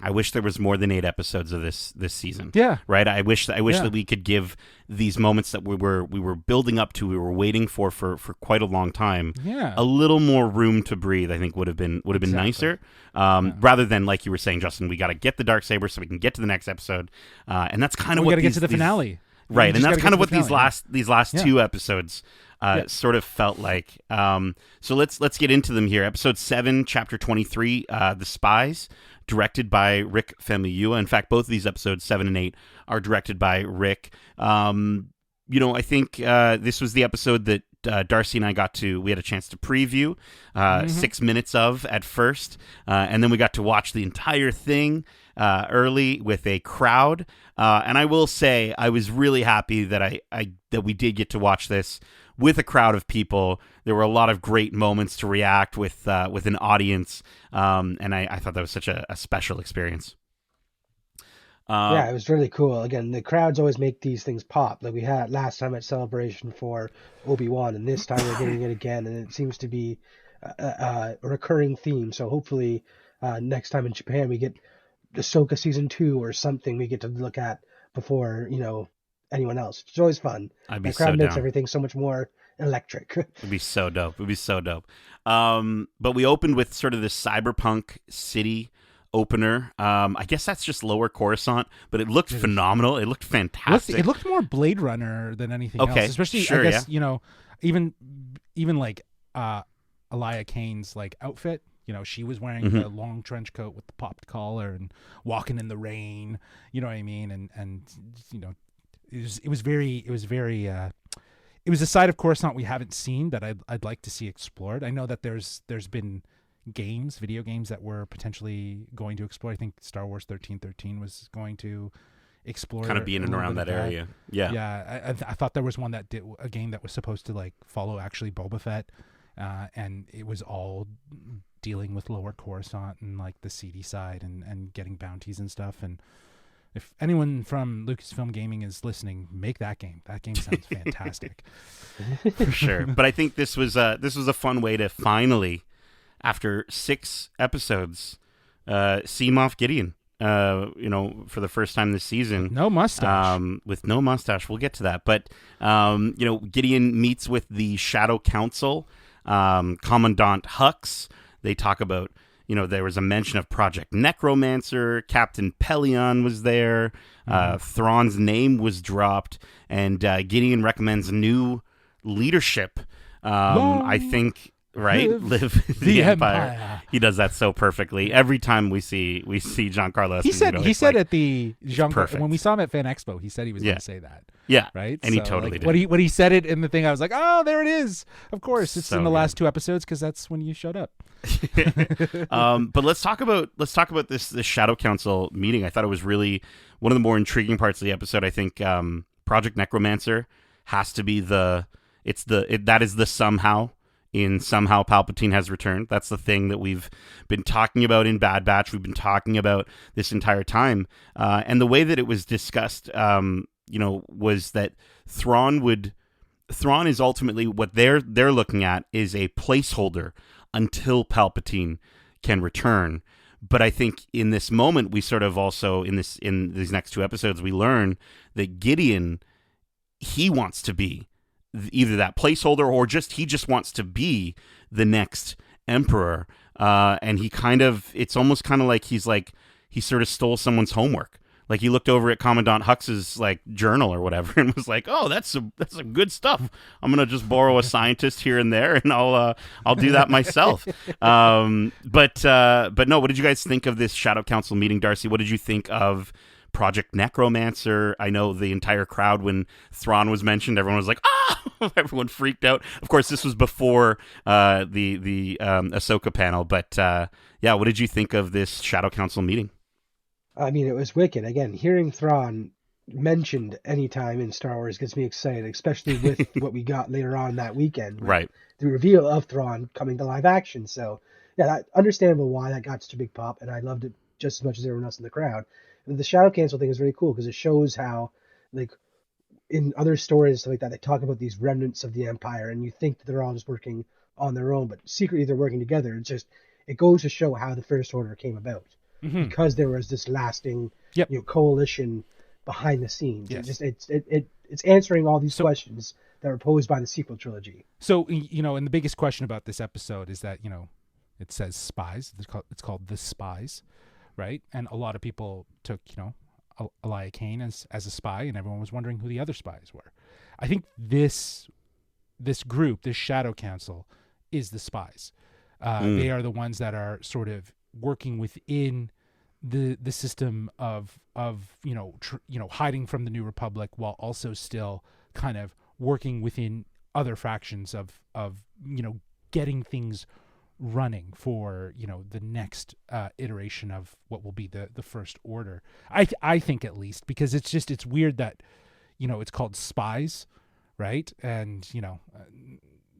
I wish there was more than 8 episodes of this season. Yeah. Right. I wish that we could give these moments that we were building up to, we were waiting for quite a long time. Yeah. A little more room to breathe, I think would have been nicer. Rather than, like you were saying, Justin, we got to get the Darksaber so we can get to the next episode. And that's kind of we what got to get to the finale. Right, You and just that's gotta kind get of to what the finale, these last Yeah. two episodes Yeah. sort of felt like. So let's get into them here. Episode 7, Chapter 23, The Spies, directed by Rick Famuyiwa. In fact, both of these episodes, 7 and 8, are directed by Rick. I think this was the episode that Darcy and I we had a chance to preview 6 minutes of at first, and then we got to watch the entire thing early with a crowd. And I will say, I was really happy that that we did get to watch this with a crowd of people. There were a lot of great moments to react with an audience, and I thought that was such a special experience. Yeah, it was really cool. Again, the crowds always make these things pop. Like we had last time at Celebration for Obi-Wan, and this time we're getting it again, and it seems to be a recurring theme. So hopefully, next time in Japan we get Ahsoka season 2 or something we get to look at before anyone else. It's always fun. I'd be The crowd so makes down. everything so much more electric. It'd be so dope. It'd be so dope. But we opened with sort of this cyberpunk city opener. I guess that's just Lower Coruscant, but it looked phenomenal. It looked fantastic. It looked more Blade Runner than anything Okay, else. Especially, sure, I guess, even like Elia Kane's like outfit. She was wearing the long trench coat with the popped collar and walking in the rain. You know what I mean? And it was a side of Coruscant we haven't seen that I'd like to see explored. I know that there's been video games that were potentially going to explore. I think Star Wars 1313 was going to explore kind of being and around that area. Yeah. I thought there was one that did a game that was supposed to like follow actually Boba Fett, and it was all dealing with Lower Coruscant and like the seedy side and getting bounties and stuff. And if anyone from Lucasfilm Gaming is listening, make that game. That game sounds fantastic. For sure. But I think this was a fun way to finally, after 6 episodes, see Moff Gideon. For the first time this season. No mustache. With no mustache. We'll get to that. But, Gideon meets with the Shadow Council, Commandant Hux. They talk about, there was a mention of Project Necromancer. Captain Pelion was there. Thrawn's name was dropped. And Gideon recommends new leadership. I think... Right, live the Empire. He does that so perfectly. Every time we see Giancarlo Esposito, he said at the perfect. when we saw him at Fan Expo, he said he was going to say that. Yeah, right. And so, he totally did. When he said it in the thing, I was like, oh, there it is. Of course, it's in the last 2 episodes because that's when you showed up. But let's talk about this Shadow Council meeting. I thought it was really one of the more intriguing parts of the episode. I think Project Necromancer has to be that is the somehow. In Somehow Palpatine Has Returned. That's the thing that we've been talking about in Bad Batch. We've been talking about this entire time. And the way that it was discussed, was that Thrawn is ultimately what they're looking at is a placeholder until Palpatine can return. But I think in this moment, we sort of also, in these next 2 episodes, we learn that Gideon, he wants to be either that placeholder or he just wants to be the next emperor. And it's almost kind of like he sort of stole someone's homework. Like he looked over at Commandant Hux's like journal or whatever and was like, "Oh, that's some good stuff. I'm gonna just borrow a scientist here and there, and I'll do that myself." But no. What did you guys think of this Shadow Council meeting, Darcy? What did you think of Project Necromancer? I know the entire crowd, when Thrawn was mentioned, everyone was like, "Ah!" Everyone freaked out. Of course, this was before the Ahsoka panel, but what did you think of this Shadow Council meeting? I mean, it was wicked. Again, hearing Thrawn mentioned anytime in Star Wars gets me excited, especially with what we got later on that weekend. Right. The reveal of Thrawn coming to live action. So, understandable why that got such a big pop, and I loved it just as much as everyone else in the crowd. And the Shadow Council thing is really cool because it shows how, like, in other stories stuff like that, they talk about these remnants of the Empire, and you think that they're all just working on their own, but secretly they're working together. It goes to show how the First Order came about. Mm-hmm. Because there was this lasting, coalition behind the scenes. Yes. It's answering all these questions that were posed by the sequel trilogy. So, and the biggest question about this episode is that, it says spies. It's called The Spies, right? And a lot of people took, Elia Kane as a spy, and everyone was wondering who the other spies were. I think this group, this Shadow Council, is the spies. They are the ones that are sort of working within the system of hiding from the New Republic while also still kind of working within other factions of getting things running for the next iteration of what will be the First Order. I think, at least, because it's weird that it's called spies, right? And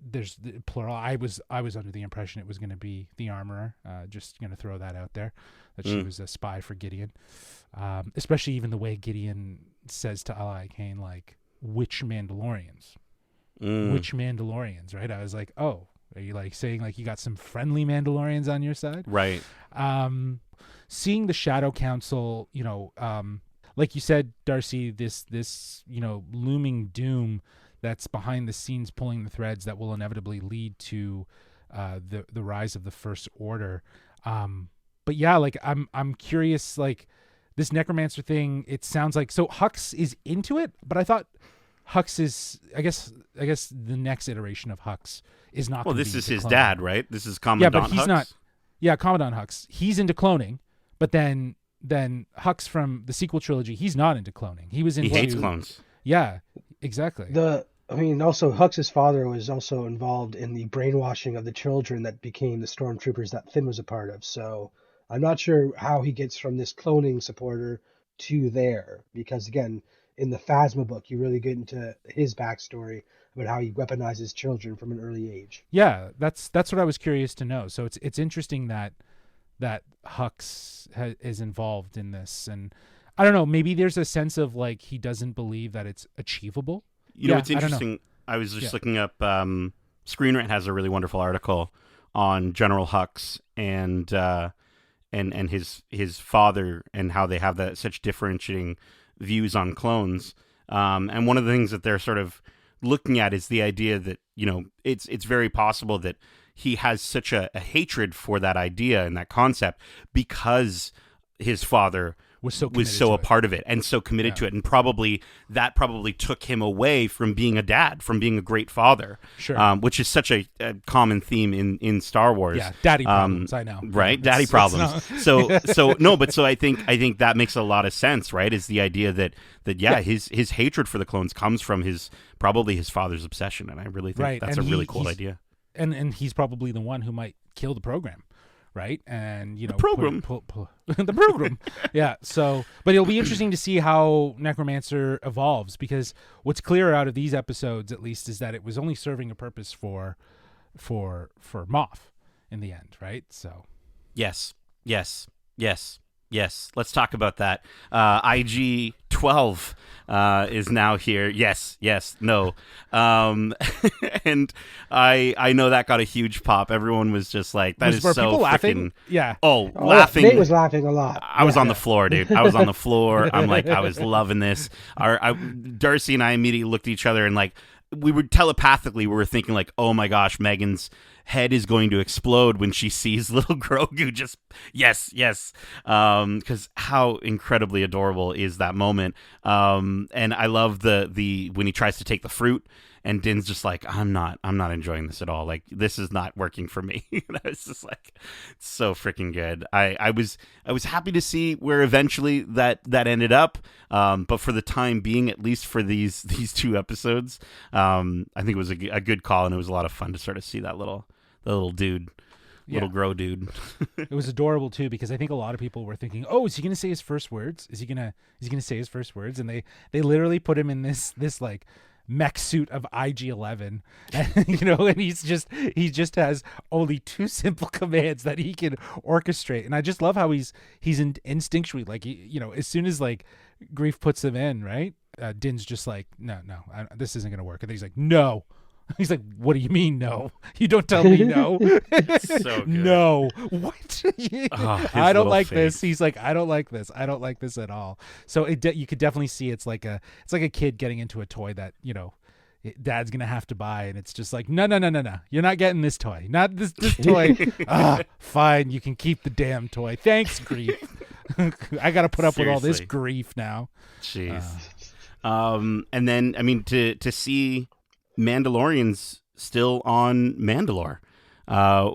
there's the plural. I was under the impression it was going to be the Armorer. Just going to throw that out there, that she was a spy for Gideon. Especially even the way Gideon says to Elia Kane, like, which Mandalorians? Which Mandalorians, right? I was like, oh, are you like saying like you got some friendly Mandalorians on your side? Right. Seeing the Shadow Council, like you said, Darcy, this looming doom that's behind the scenes pulling the threads that will inevitably lead to the rise of the First Order. But yeah, like I'm curious, like this necromancer thing, it sounds like, so Hux is into it, but I thought Hux is, I guess the next iteration of Hux is not. Well, this is his dad, right? This is Commandant Hux. Yeah, but he's not. Yeah, Commandant Hux. He's into cloning, but then Hux from the sequel trilogy, he's not into cloning. He hates clones. Yeah, exactly. Also Hux's father was also involved in the brainwashing of the children that became the stormtroopers that Finn was a part of. So I'm not sure how he gets from this cloning supporter to there, because again, in the Phasma book, you really get into his backstory about how he weaponizes children from an early age. Yeah, that's what I was curious to know. So it's interesting that Hux is involved in this, and I don't know, maybe there's a sense of like he doesn't believe that it's achievable. It's interesting. I was just looking up. Screen Rant has a really wonderful article on General Hux and his father, and how they have such differentiating views on clones. And one of the things that they're sort of looking at is the idea that it's very possible that he has such a hatred for that idea and that concept because his father was so a part of it and so committed to it, and probably took him away from being a dad, from being a great father. Sure. Which is such a common theme in Star Wars. Yeah, daddy problems. I know. Right, daddy problems. So I think that makes a lot of sense, right? Is the idea that his hatred for the clones comes from probably his father's obsession, and I really think that's a really cool idea. And he's probably the one who might kill the program. Right. And, the program. The program. Yeah. So, but it'll be interesting to see how Necromancer evolves, because what's clear out of these episodes, at least, is that it was only serving a purpose for Moff in the end. Right. So. Yes. Let's talk about that. IG 12 is now here. Yes, no. And I know that got a huge pop. Everyone was just like, that is so freaking... Yeah. Laughing. Nate was laughing a lot. I was on the floor, dude. I was on the floor. I'm like, I was loving this. Darcy and I immediately looked at each other and like, we were telepathically, we were thinking like, oh my gosh, Megan's head is going to explode when she sees little Grogu. Just yes, because how incredibly adorable is that moment. And I love the when he tries to take the fruit, and Din's just like, I'm not enjoying this at all. Like, this is not working for me. And I was just like, it's so freaking good. I was happy to see where eventually that ended up. But for the time being, at least for these two episodes, I think it was a good call, and it was a lot of fun to sort of see that little dude. Little Grow dude. It was adorable too, because I think a lot of people were thinking, "Oh, is he going to say his first words? Is he going to say his first words?" And they literally put him in this like mech suit of IG-11, and he just has only two simple commands that he can orchestrate. And I just love how he's instinctually, like, as soon as like Grief puts him in, right? Din's just like, no, this isn't going to work. And then he's like, no. He's like, what do you mean no? You don't tell me no. So good. No. What? I don't like face. this. He's like, I don't like this. I don't like this at all. So you could definitely see it's like a kid getting into a toy that, dad's gonna have to buy, and it's just like, no, you're not getting this toy. Not this toy. Fine, you can keep the damn toy. Thanks, Grief. I got to put up with all this Seriously. grief now. Jeez. And then, I mean, to see Mandalorians still on Mandalore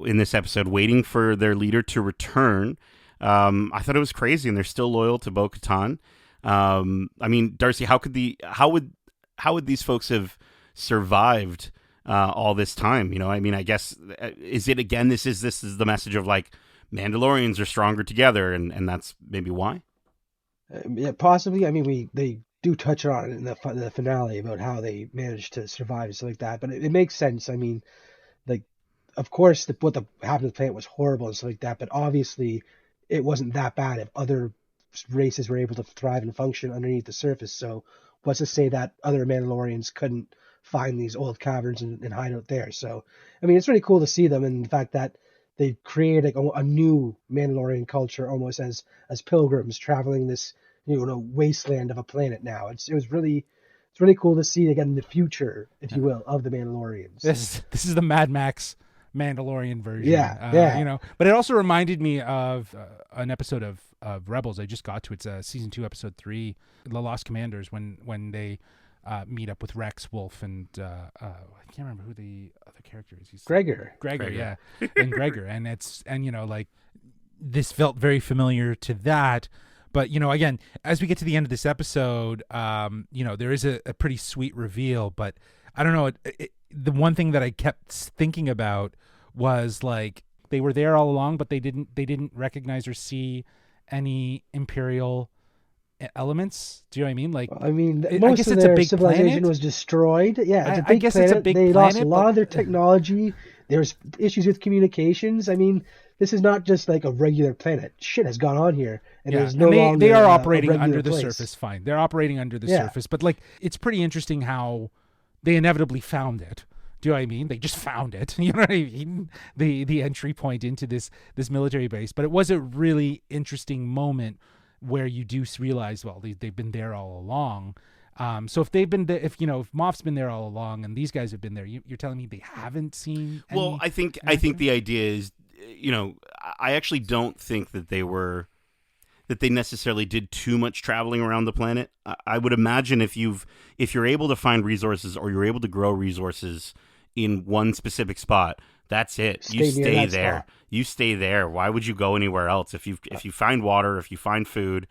in this episode, waiting for their leader to return. I thought it was crazy, and they're still loyal to Bo-Katan. I mean, Darcy, how would these folks have survived all this time? You know, I mean, I guess is it again? This is the message of like Mandalorians are stronger together, and that's maybe why. Yeah, possibly. I mean, they do touch on it in the finale about how they managed to survive and stuff like that, but it makes sense. I mean, like, of course, what happened to the planet was horrible and stuff like that, but obviously it wasn't that bad if other races were able to thrive and function underneath the surface. So what's to say that other Mandalorians couldn't find these old caverns and hide out there? So, I mean, it's really cool to see them, and the fact that they created like a new Mandalorian culture almost as pilgrims traveling this wasteland of a planet now. It's really cool to see again the future, if you will, of the Mandalorians. This is the Mad Max Mandalorian version. Yeah. But it also reminded me of an episode of Rebels. I just got to. It's season 2, episode 3, The Lost Commanders, when they meet up with Rex, Wolf, and I can't remember who the other character is. He's Gregor, yeah, and Gregor, and like this felt very familiar to that. But again, as we get to the end of this episode, there is a pretty sweet reveal. But I don't know. The one thing that I kept thinking about was like they were there all along, but they didn't recognize or see any Imperial elements. Do you know what I mean? Like, I mean, I most guess of it's a their big civilization planet. was destroyed. Yeah, it's a I big guess planet. it's a big they lost a planet, lot but- of their technology. There's issues with communications. I mean, this is not just like a regular planet. Shit has gone on here, and there's no longer they are a operating regular under the place. surface. Fine, they're operating under the Yeah. surface, but like it's pretty interesting how they inevitably found it. Do you know what I mean? They just found it. You know what I mean? The entry point into this military base. But it was a really interesting moment where you do realize, well, they've been there all along. So if they've been there, if Moff's been there all along, and these guys have been there, you're telling me they haven't seen. Well, I think the idea is, I actually don't think that they necessarily did too much traveling around the planet. I would imagine if you're able to find resources or you're able to grow resources in one specific spot, that's it. You Stay near stay that there. spot. You stay there. Why would you go anywhere else? If you find water, if you find food,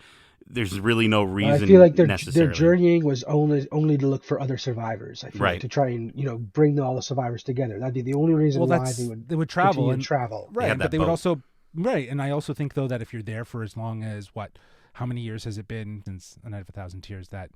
there's really no reason. I feel like their necessarily. journeying was only to look for other survivors. I feel Right. like, to try and bring all the survivors together. That'd be the only reason why they would travel continue and to travel. right, had but that they would boat. also right, and I also think though that if you're there for as long as how many years has it been since A Night of a Thousand Tears that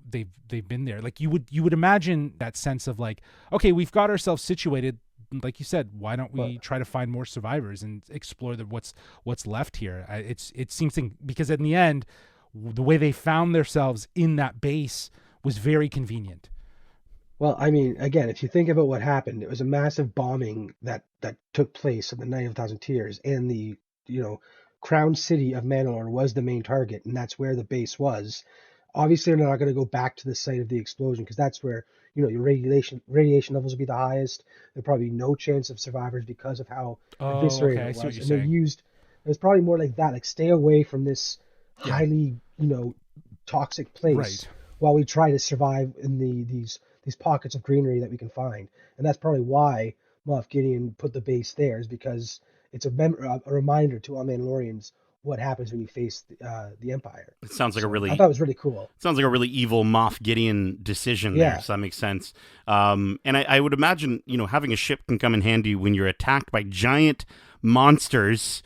they've been there, like you would imagine that sense of like, okay, we've got ourselves situated, like you said, why don't we try to find more survivors and explore what's left here? It seems because in the end, the way they found themselves in that base was very convenient. Well, I mean, again, if you think about what happened, it was a massive bombing that took place on the Night of a Thousand Tears, and the crown city of Mandalore was the main target, and that's where the base was. Obviously, they're not going to go back to the site of the explosion because that's where your radiation levels will be the highest. There'll probably be no chance of survivors because of how eviscerated okay, I it see what was. you're And they saying. used it was probably more like that, like stay away from this highly toxic place Right. while we try to survive in these pockets of greenery that we can find. And that's probably why Moff Gideon put the base there, is because it's a reminder to all Mandalorians what happens when you face the Empire. It sounds like I thought it was really cool. Sounds like a really evil Moff Gideon decision there, Yeah. so that makes sense. And I would imagine, having a ship can come in handy when you're attacked by giant monsters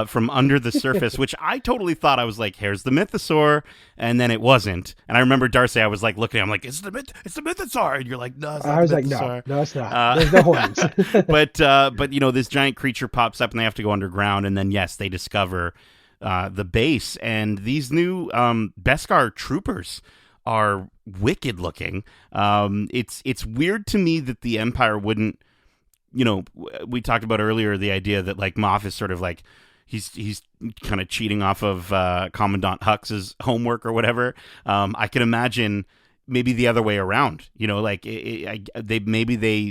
from under the surface, which I totally thought, I was like, here's the Mythosaur, and then it wasn't. And I remember, Darcy, I was like looking, I'm like, it's the Mythosaur, and you're like, no, it's not I was the like, Mythosaur. no, it's not. There's no horns. But this giant creature pops up and they have to go underground, and then yes, they discover the base, and these new Beskar troopers are wicked looking. It's weird to me that the Empire wouldn't, we talked about earlier the idea that like Moff is sort of like he's kind of cheating off of Commandant Hux's homework or whatever. I can imagine maybe the other way around, they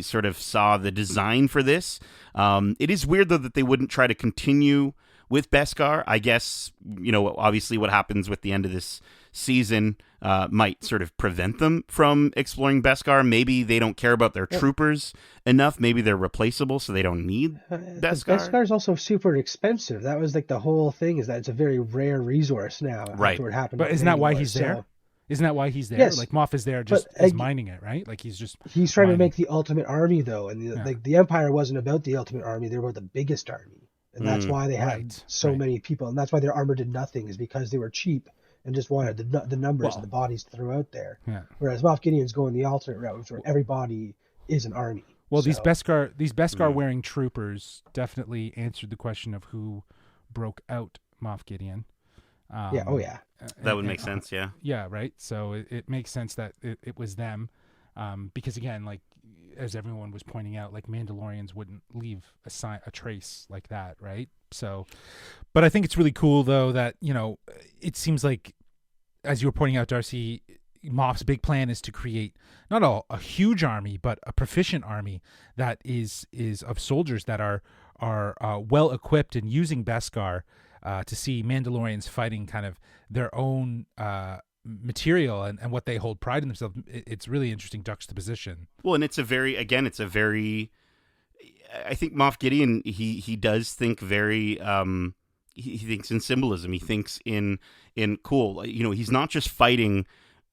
sort of saw the design for this. It is weird though that they wouldn't try to continue with Beskar. I guess, obviously what happens with the end of this season might sort of prevent them from exploring Beskar. Maybe they don't care about their troopers enough. Maybe they're replaceable, so they don't need Beskar. Beskar is also super expensive. That was like the whole thing, is that it's a very rare resource now. Right. After it happened. But isn't that why he's there? Isn't that why he's there? Yes. Like Moff is there just is mining it, right? Like he's trying mining. to make the ultimate army, though, and the Empire wasn't about the ultimate army; they were about the biggest army, and that's why they had so many people, and that's why their armor did nothing, is because they were cheap and just wanted the numbers and the bodies to throw out there. Yeah. Whereas Moff Gideon's going the alternate route, where every body is an army. Well, these Beskar wearing troopers definitely answered the question of who broke out Moff Gideon. That would make sense, yeah. Yeah, right. So it makes sense that it was them, because again, like as everyone was pointing out, like Mandalorians wouldn't leave a trace like that, right? So, but I think it's really cool though that it seems like, as you were pointing out, Darcy, Moff's big plan is to create not a huge army, but a proficient army that is of soldiers that are well equipped and using Beskar. To see Mandalorians fighting kind of their own material and what they hold pride in themselves, it's really interesting juxtaposition. Well, and I think Moff Gideon, he does think very, he thinks in symbolism. He thinks in cool, he's not just fighting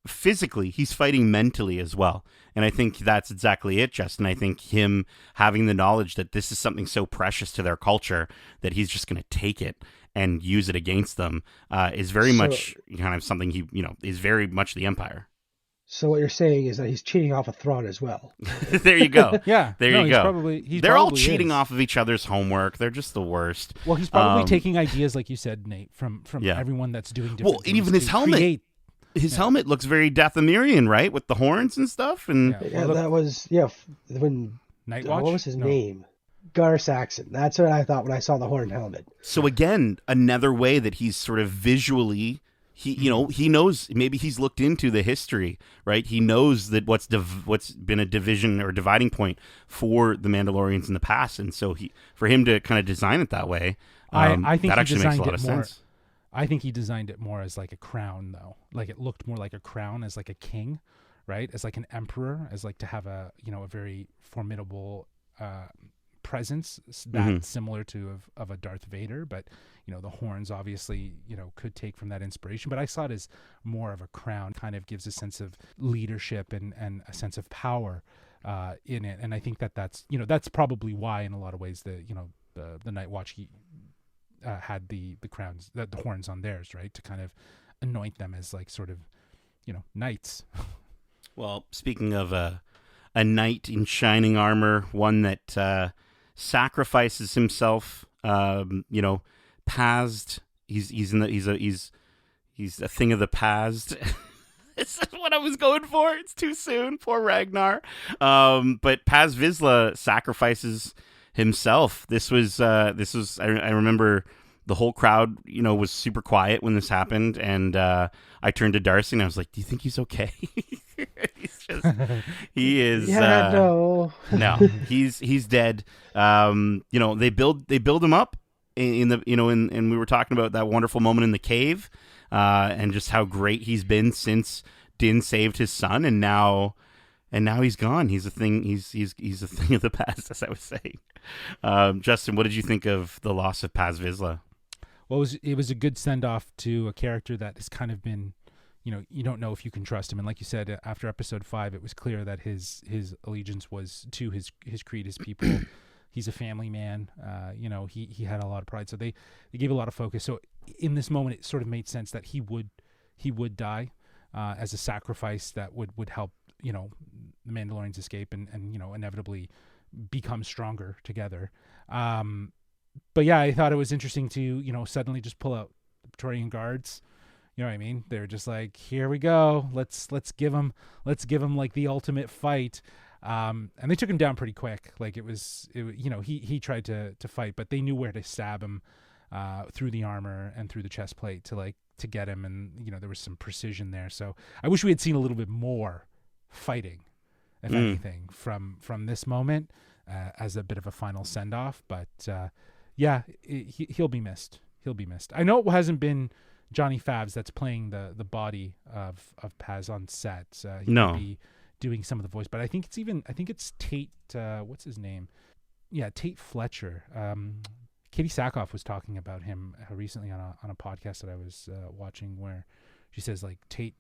physically, he's fighting mentally as well. And I think that's exactly it, Justin. I think him having the knowledge that this is something so precious to their culture that he's just going to take it and use it against them is very much kind of something he, is very much the Empire. So what you're saying is that he's cheating off a Thrawn as well. There you go. Yeah. There you go. They're all cheating is. off of each other's homework. They're just the worst. Well, he's probably taking ideas, like you said, Nate, from everyone that's doing different things. Well, even his helmet. His helmet looks very Dathomirian, right? With the horns and stuff. And that was when Night Watch? What was his name? Gar Saxon. That's what I thought when I saw the horn helmet. So again, another way that he's sort of visually, he knows, maybe he's looked into the history, right? He knows that what's been a division or dividing point for the Mandalorians in the past, and so for him to kind of design it that way, I think that actually makes a lot of sense. I think he designed it more as like a crown, though. Like it looked more like a crown, as like a king, right? As like an emperor, as like to have a very formidable presence that's similar to of a Darth Vader, but the horns obviously could take from that inspiration, but I saw it as more of a crown. Kind of gives a sense of leadership and a sense of power in it, and I think that's probably why in a lot of ways the Night Watch had the crowns, the horns on theirs, right, to kind of anoint them as like sort of knights. Well, speaking of a knight in shining armor, one that sacrifices himself, past. He's a thing of the past. This is what I was going for. It's too soon. Poor Ragnar. But Paz Vizsla sacrifices himself. This was I remember the whole crowd, was super quiet when this happened, and I turned to Darcy and I was like, "Do you think he's okay?" He is. Yeah, no, he's dead. They build him up in the and we were talking about that wonderful moment in the cave, and just how great he's been since Din saved his son, and now he's gone. He's a thing. He's a thing of the past, as I was saying. Justin, what did you think of the loss of Paz Vizsla? Well, it was a good send off to a character that has kind of been, you don't know if you can trust him. And like you said, after episode 5, it was clear that his allegiance was to his creed, his people. He's a family man. He had a lot of pride. So they gave a lot of focus. So in this moment, it sort of made sense that he would die as a sacrifice that would help, the Mandalorians escape and inevitably become stronger together. But yeah, I thought it was interesting to, suddenly just pull out the Praetorian Guards. You know what I mean? They're just like, here we go. Let's give him like the ultimate fight. And they took him down pretty quick. Like he tried to fight, but they knew where to stab him through the armor and through the chest plate to get him. And, there was some precision there. So I wish we had seen a little bit more fighting, if anything, from this moment as a bit of a final send off. But he'll be missed. be missed. I know it hasn't been Johnny Favs that's playing the body of Paz on set. He No. might be doing some of the voice, but I think it's Tate. What's his name? Yeah, Tate Fletcher. Katie Sackhoff was talking about him recently on a podcast that I was watching, where she says like Tate,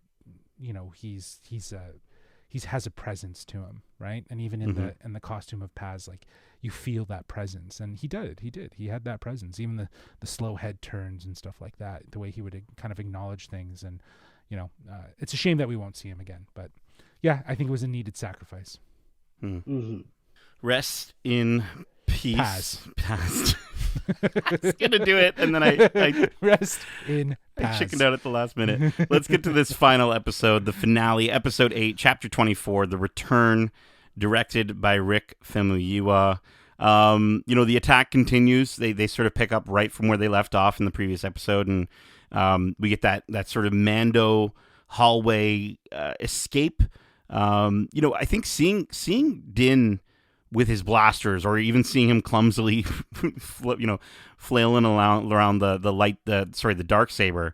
you know, he has a presence to him, right? And even in the costume of Paz, like you feel that presence, and he did. He had that presence. Even the slow head turns and stuff like that. The way he would kind of acknowledge things, and you know, it's a shame that we won't see him again. But yeah, I think it was a needed sacrifice. Rest in peace. Paz. I was gonna do it, and then I Rest in Paz. I chickened out at the last minute. Let's get to this final episode, the finale, episode 8, chapter 24, The Return, directed by Rick Famuyiwa. You know, the attack continues. They sort of pick up right from where they left off in the previous episode, and we get that sort of Mando hallway escape. You know, I think seeing Din with his blasters, or even seeing him clumsily, flailing around the dark saber,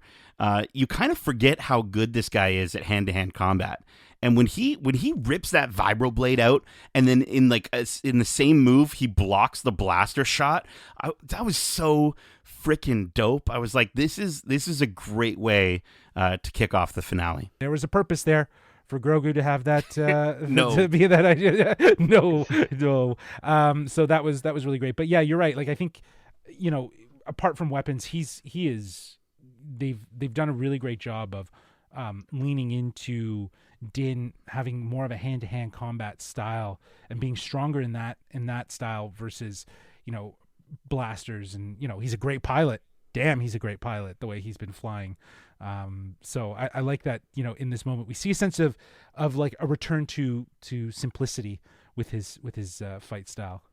you kind of forget how good this guy is at hand-to-hand combat. And when he rips that vibroblade out, and then in the same move he blocks the blaster shot, that was so freaking dope. I was like, this is a great way to kick off the finale. There was a purpose there for Grogu to have that No. to be that idea. no. So that was really great. But yeah, you're right. Like I think, you know, apart from weapons, they've done a really great job of leaning into Din having more of a hand-to-hand combat style and being stronger in that style versus, you know, blasters. And you know, he's a great pilot. Damn, he's a great pilot, the way he's been flying. So I like that, you know, in this moment we see a sense of like a return to simplicity with his fight style.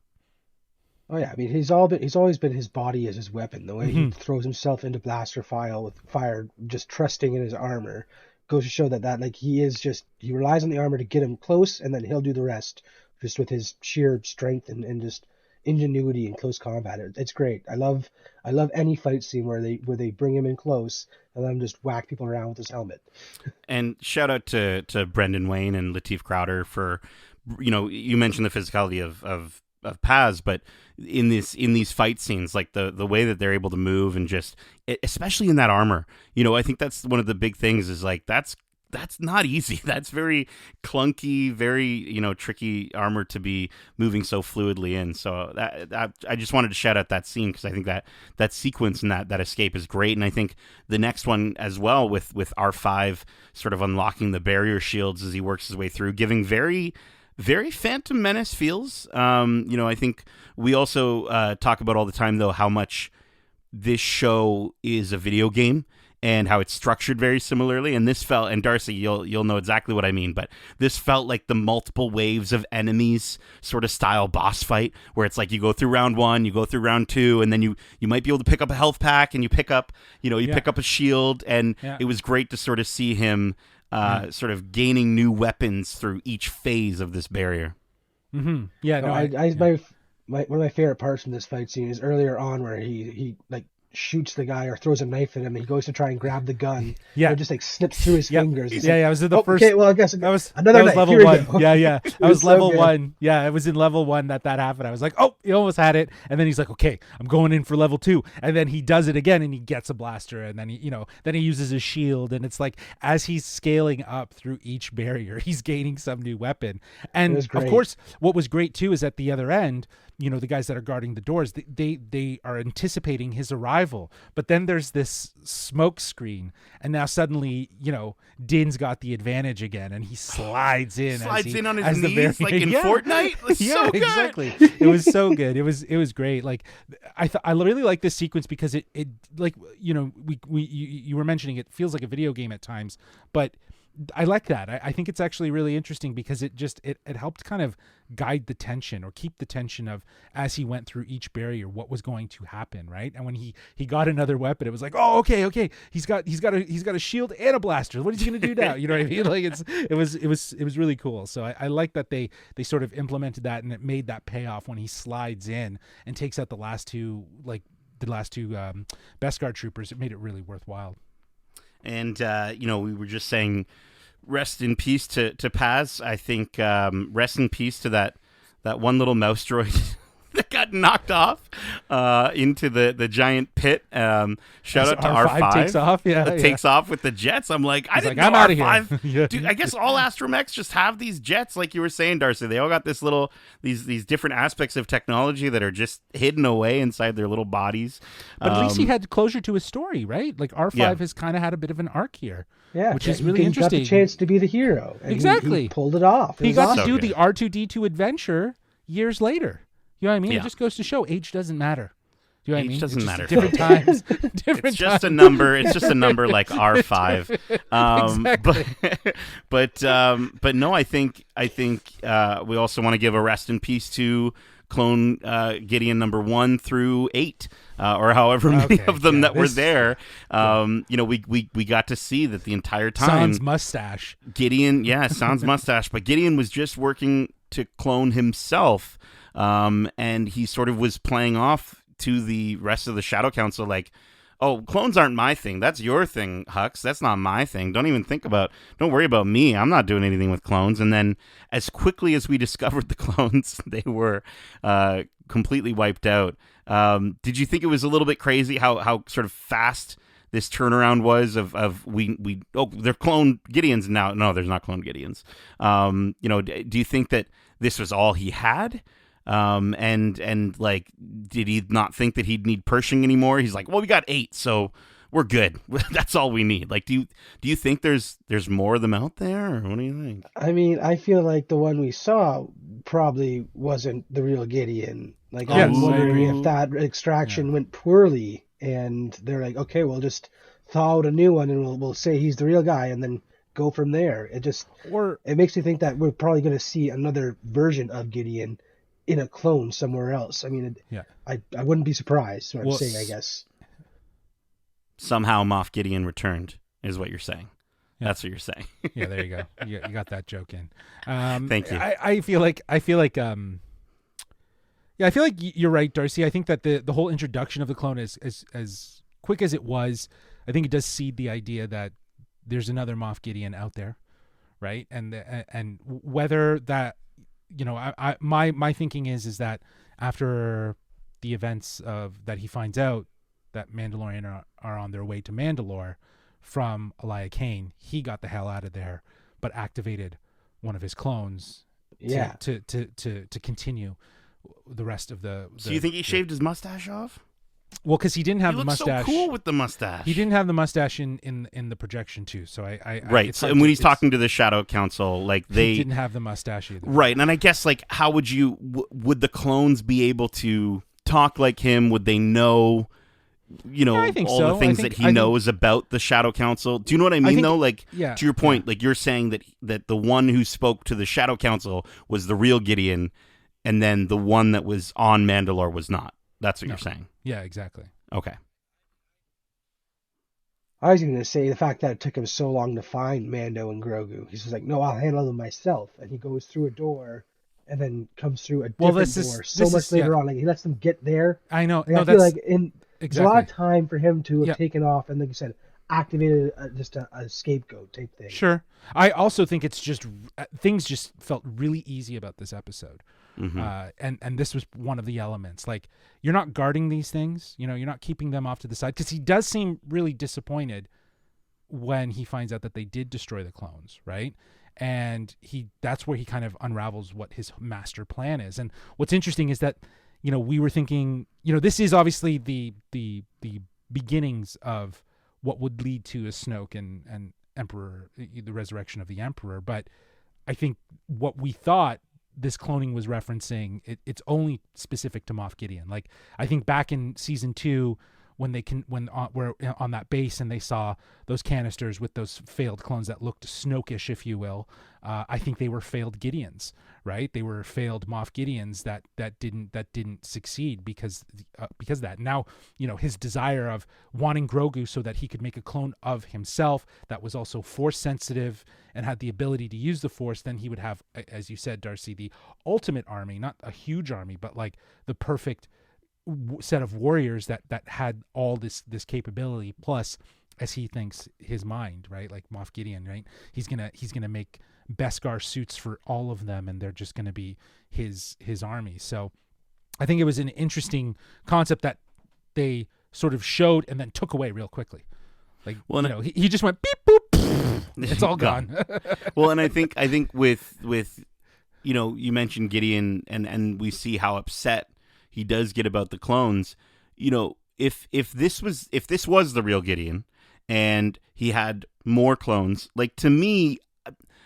Oh yeah, I mean he's always been his body as his weapon. The way he throws himself into blaster fire, just trusting in his armor, goes to show that like he relies on the armor to get him close, and then he'll do the rest just with his sheer strength and just ingenuity in close combat. It's great. I love any fight scene where they bring him in close and let him just whack people around with his helmet. And shout out to Brendan Wayne and Lateef Crowder for, you know, you mentioned the physicality of Paz, but in these fight scenes, like the way that they're able to move, and just especially in that armor, you know, I think that's one of the big things is like that's not easy. That's very clunky, very, you know, tricky armor to be moving so fluidly in. So that I just wanted to shout out that scene, because I think that sequence and that escape is great. And I think the next one as well, with R5 sort of unlocking the barrier shields as he works his way through, giving very, very Phantom Menace feels. You know, I think we also talk about all the time, though, how much this show is a video game, and how it's structured very similarly. And this felt, and Darcy, you'll know exactly what I mean, but this felt like the multiple waves of enemies sort of style boss fight, where it's like you go through round 1, you go through round 2, and then you might be able to pick up a health pack, and you pick up a shield, and it was great to sort of see him sort of gaining new weapons through each phase of this barrier. Mm-hmm. Yeah, no, one of my favorite parts from this fight scene is earlier on, where he like shoots the guy or throws a knife at him, and he goes to try and grab the gun. And it just like slips through his fingers. It's I was in the first. Okay, well, I guess that was another level Here 1. Yeah. That was level so 1. Yeah, it was in level 1 that happened. I was like, oh, he almost had it, and then he's like, okay, I'm going in for level 2, and then he does it again, and he gets a blaster, and then he uses his shield, and it's like as he's scaling up through each barrier, he's gaining some new weapon. And of course, what was great too is at the other end, you know, the guys that are guarding the doors, they are anticipating his arrival, but then there's this smoke screen, and now suddenly, you know, Din's got the advantage again, and he slides in on his knees like in Fortnite. It was so good. Exactly. It was so good. It was great. Like I really like this sequence because it like, you know, you were mentioning it feels like a video game at times, but I like that. I think it's actually really interesting because it helped kind of guide the tension, or keep the tension of, as he went through each barrier, what was going to happen, right? And when he got another weapon, it was like, oh, okay, he's got a shield and a blaster. What is he going to do now? You know what I mean? Like it was really cool. So I like that they sort of implemented that, and it made that payoff when he slides in and takes out the last two like last two Beskar troopers, it made it really worthwhile. And we were just saying, rest in peace to Paz. I think rest in peace to that one little mouse droid that got knocked off into the giant pit. Shout out to R5. Takes off, takes off with the jets. I'm like, I'm out of here. Yeah. Dude, I guess all astromechs just have these jets, like you were saying, Darcy. They all got this little these different aspects of technology that are just hidden away inside their little bodies. But at least he had closure to his story, right? Like R5 has kind of had a bit of an arc here. Yeah, which is really He interesting. got the chance to be the hero. And exactly. He pulled it off. He got to do the R2-D2 adventure years later. You know what I mean? Yeah. It just goes to show age doesn't matter. Do you know what I mean? Age doesn't matter. Different times. It's just a number. It's just a number like R5. Exactly. But no, I think we also want to give a rest in peace to Clone Gideon number 1 through 8, or however many of them that were there. We got to see that the entire time. Sans mustache. Gideon, sans mustache, but Gideon was just working to clone himself, and he sort of was playing off to the rest of the Shadow Council like, oh, clones aren't my thing. That's your thing, Hux. That's not my thing. Don't worry about me. I'm not doing anything with clones. And then as quickly as we discovered the clones, they were completely wiped out. Did you think it was a little bit crazy how sort of fast this turnaround was of they're clone Gideons now? No, there's not clone Gideons. Do you think that this was all he had? And like, did he not think that he'd need Pershing anymore? He's like, well, we got 8, so we're good. That's all we need. Like, do you think there's more of them out there, or what do you think? I mean, I feel like the one we saw probably wasn't the real Gideon. Like, I'm wondering if that extraction went poorly, and they're like, okay, we'll just thaw out a new one, and we'll say he's the real guy, and then go from there. It makes me think that we're probably going to see another version of Gideon in a clone somewhere else. I mean, I wouldn't be surprised. What I'm saying, I guess. Somehow Moff Gideon returned, is what you're saying. Yeah. That's what you're saying. Yeah, there you go. You got that joke in. Thank you. I feel like you're right, Darcy. I think that the whole introduction of the clone is as quick as it was. I think it does seed the idea that there's another Moff Gideon out there, right? And whether that, my thinking is that after the events of that, he finds out that Mandalorian are on their way to Mandalore from Elia Kane, he got the hell out of there, but activated one of his clones to continue the rest of the. So you think he shaved his mustache off? Well, because he didn't have the mustache. So cool with the mustache. He didn't have the mustache in the projection too. So right. So, and when he's talking to the Shadow Council, like he didn't have the mustache either. Right, and I guess like how would would the clones be able to talk like him? Would they know? I think all so. the things that he knows about the Shadow Council. Do you know what I mean, though? Like, to your point, like you're saying that the one who spoke to the Shadow Council was the real Gideon, and then the one that was on Mandalore was not. That's what you're saying. Yeah, exactly. Okay. I was going to say the fact that it took him so long to find Mando and Grogu. He's just like, no, I'll handle them myself. And he goes through a door and then comes through a different door so much later on. Like, he lets them get there. I know. Like, I feel like there's a lot of Exactly. time for him to have taken off and, like you said, activated just a scapegoat type thing. Sure. I also think it's just things just felt really easy about this episode. Mm-hmm. And this was one of the elements. Like, you're not guarding these things, you're not keeping them off to the side, because he does seem really disappointed when he finds out that they did destroy the clones, right? And that's where he kind of unravels what his master plan is. And what's interesting is that, we were thinking, this is obviously the beginnings of what would lead to a Snoke and Emperor, the resurrection of the Emperor. But I think what we thought this cloning was referencing, it's only specific to Moff Gideon. Like, I think back in season 2, when we're on that base and they saw those canisters with those failed clones that looked Snokish, if you will, I think they were failed Gideons, right? They were failed Moff Gideons that didn't succeed because of that. Now, his desire of wanting Grogu so that he could make a clone of himself that was also Force sensitive and had the ability to use the Force, then he would have, as you said, Darcy, the ultimate army, not a huge army, but like the perfect set of warriors that had all this capability, plus, as he thinks, his mind, right? Like Moff Gideon, right? He's gonna make Beskar suits for all of them, and they're just gonna be his army. So I think it was an interesting concept that they sort of showed and then took away real quickly. Like, he just went beep boop, it's all gone. Well, and I think with you mentioned Gideon, and we see how upset he does get about the clones. If this was the real Gideon, and he had more clones, like, to me,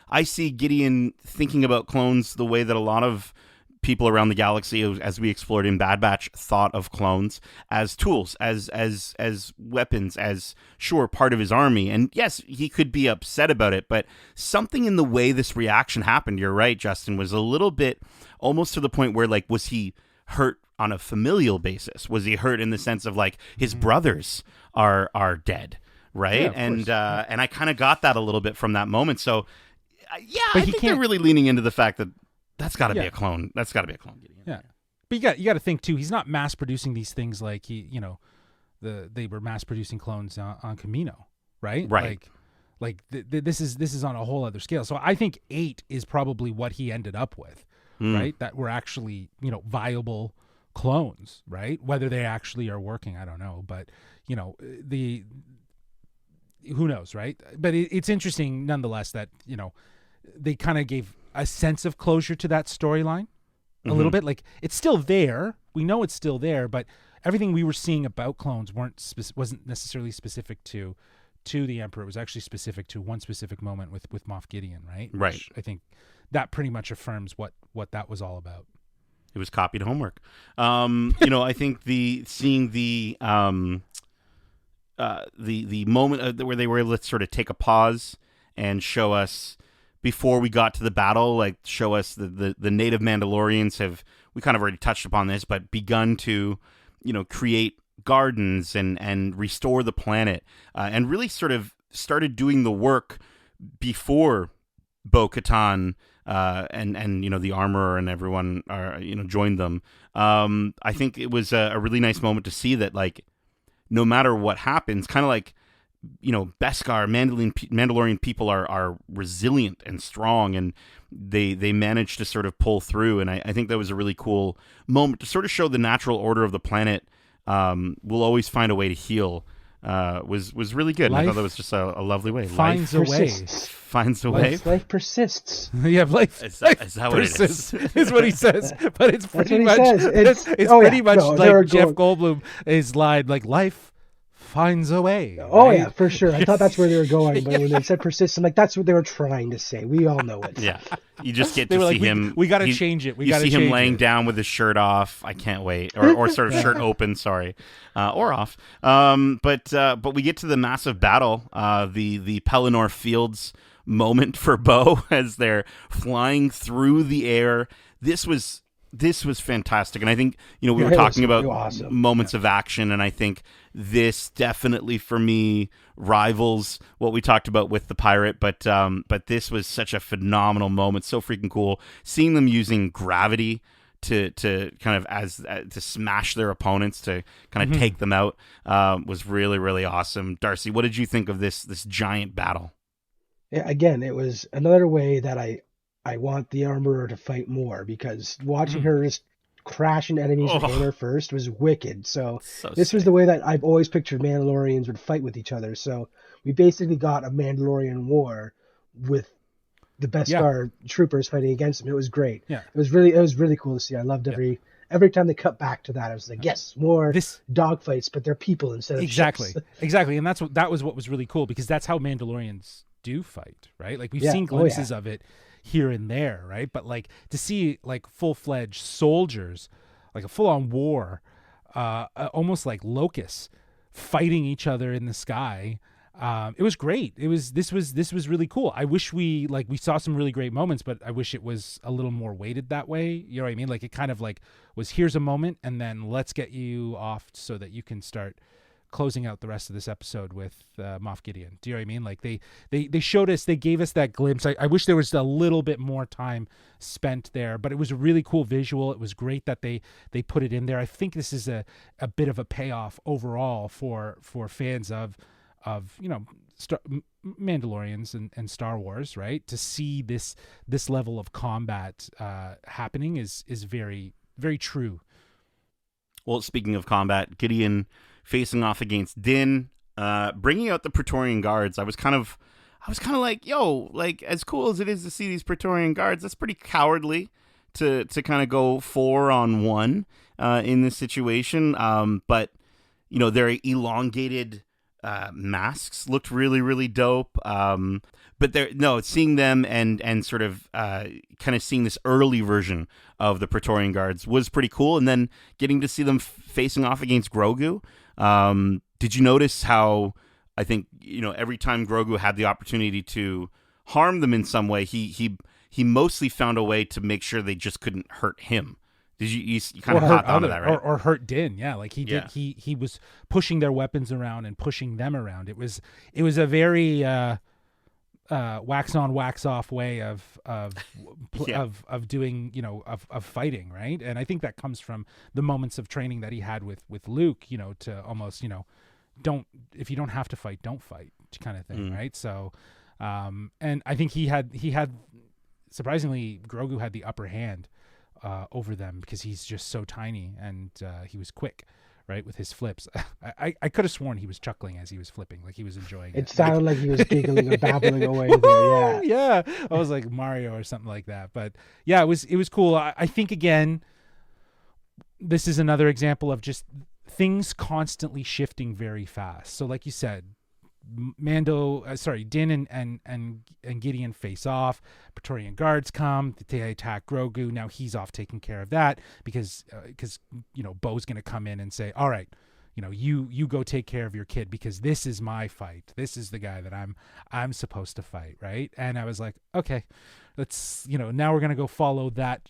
I see Gideon thinking about clones the way that a lot of people around the galaxy, as we explored in Bad Batch, thought of clones as tools, as weapons, as, sure, part of his army. And yes, he could be upset about it, but something in the way this reaction happened, you're right, Justin, was a little bit almost to the point where, like, was he hurt on a familial basis? Was he hurt in the sense of, like, his brothers are dead, right? Yeah, and I kind of got that a little bit from that moment. So yeah, but I think they're really leaning into the fact that that's got to be a clone. That's got to be a clone Gideon. Yeah. But you got to think too. He's not mass producing these things like they were mass producing clones on Camino, right? Right. This is on a whole other scale. So I think 8 is probably what he ended up with, right? That were actually viable clones, right? Whether they actually are working, I don't know. But who knows, right? But it's interesting nonetheless that they kind of gave a sense of closure to that storyline a little bit. Like, it's still there. We know it's still there, but everything we were seeing about clones wasn't necessarily specific to the Emperor. It was actually specific to one specific moment with Moff Gideon, right? Right. Which I think that pretty much affirms what that was all about. It was copied homework. I think seeing the moment where they were able to sort of take a pause and show us, before we got to the battle, like, show us the native Mandalorians we kind of already touched upon this, but begun to, create gardens and restore the planet, and really sort of started doing the work before Bo-Katan and the armorer and everyone joined them. I think it was a really nice moment to see that, like, no matter what happens, kind of like, Beskar, Mandalorian people are resilient and strong, and they managed to sort of pull through. And I think that was a really cool moment to sort of show the natural order of the planet will always find a way to heal. Was really good. And I thought that was just a lovely way. Finds a way. Finds a way. Life persists. Yeah, life. Is that what it is? Is what he says. But it's pretty much. It's pretty much like Jeff Goldblum is line, like, life finds a way. Oh, right? Yeah, for sure. I thought that's where they were going, but when they said persist, I'm like, that's what they were trying to say. We all know it. Yeah, you just get to see him. We got to change it. You see him laying down with his shirt off. I can't wait, or sort of shirt open. Sorry, or off. But we get to the massive battle. The Pelennor Fields moment for Bo as they're flying through the air. This was fantastic, and I think we were talking about awesome. Moments of action, and I think this definitely for me rivals what we talked about with the pirate. But this was such a phenomenal moment, so freaking cool. Seeing them using gravity to kind of to smash their opponents, to kind of take them out, was really, really awesome. Darcy, what did you think of this giant battle? Yeah, again, it was another way that I want the armorer to fight more, because watching her just crash into enemies and hit her first was wicked. So this was the way that I've always pictured Mandalorians would fight with each other. So we basically got a Mandalorian war with the Beskar troopers fighting against them. It was great. Yeah. It was really cool to see. I loved every time they cut back to that. I was like, yes, more dogfights, but they're people instead of ships. Exactly. And that was what was really cool, because that's how Mandalorians do fight, right? Like, we've seen glimpses of it here and there, right? But, like, to see, like, full-fledged soldiers, like a full-on war, almost like locusts fighting each other in the sky, it was great. This was really cool. I wish we saw some really great moments, but I wish it was a little more weighted that way. You know what I mean? Like, it kind of like was, here's a moment, and then let's get you off so that you can start closing out the rest of this episode with Moff Gideon. Do you know what I mean? Like they showed us, they gave us that glimpse. I wish there was a little bit more time spent there, but it was a really cool visual. It was great that they put it in there. I think this is a bit of a payoff overall for fans of Mandalorians and Star Wars, right? To see this level of combat happening is very, very true. Well, speaking of combat, Gideon facing off against Din, bringing out the Praetorian Guards. I was kind of like, yo, like, as cool as it is to see these Praetorian Guards, that's pretty cowardly to kind of go 4-on-1 in this situation. But their elongated masks looked really, really dope. But seeing them and sort of kind of seeing this early version of the Praetorian Guards was pretty cool. And then getting to see them facing off against Grogu. Did you notice how I think, every time Grogu had the opportunity to harm them in some way, he mostly found a way to make sure they just couldn't hurt him. Did you kind of caught onto that, right? Or hurt Din, yeah. Like he did, he was pushing their weapons around and pushing them around. It was a very wax on, wax off way of doing, of fighting, right? And I think that comes from the moments of training that he had with Luke, to almost, if you don't have to fight, don't fight, kind of thing, right? So, and I think he had surprisingly, Grogu had the upper hand over them because he's just so tiny and he was quick, right, with his flips. I could have sworn he was chuckling as he was flipping, like he was enjoying it. It sounded like he was giggling or babbling away there. Yeah. I was like Mario or something like that. But yeah, it was cool. I think again, this is another example of just things constantly shifting very fast. So like you said, Din and Gideon face off. Praetorian Guards come. They attack Grogu. Now he's off taking care of that because Bo's going to come in and say, all right, you go take care of your kid because this is my fight. This is the guy that I'm supposed to fight, right? And I was like, okay, let's now we're going to go follow that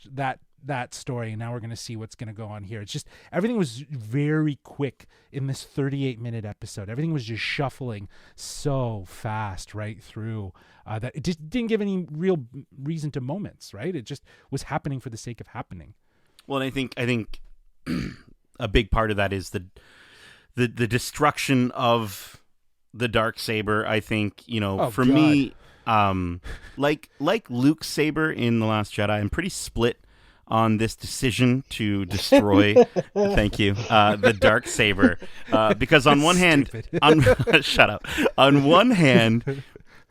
story, and now we're going to see what's going to go on here. It's just everything was very quick in this 38-minute episode. Everything was just shuffling so fast right through that it just didn't give any real reason to moments, right? It just was happening for the sake of happening. Well, and I think a big part of that is the destruction of the Darksaber. I think for me, like Luke's saber in The Last Jedi, I'm pretty split on this decision to destroy thank you the Darksaber, because on one hand shut up, on one hand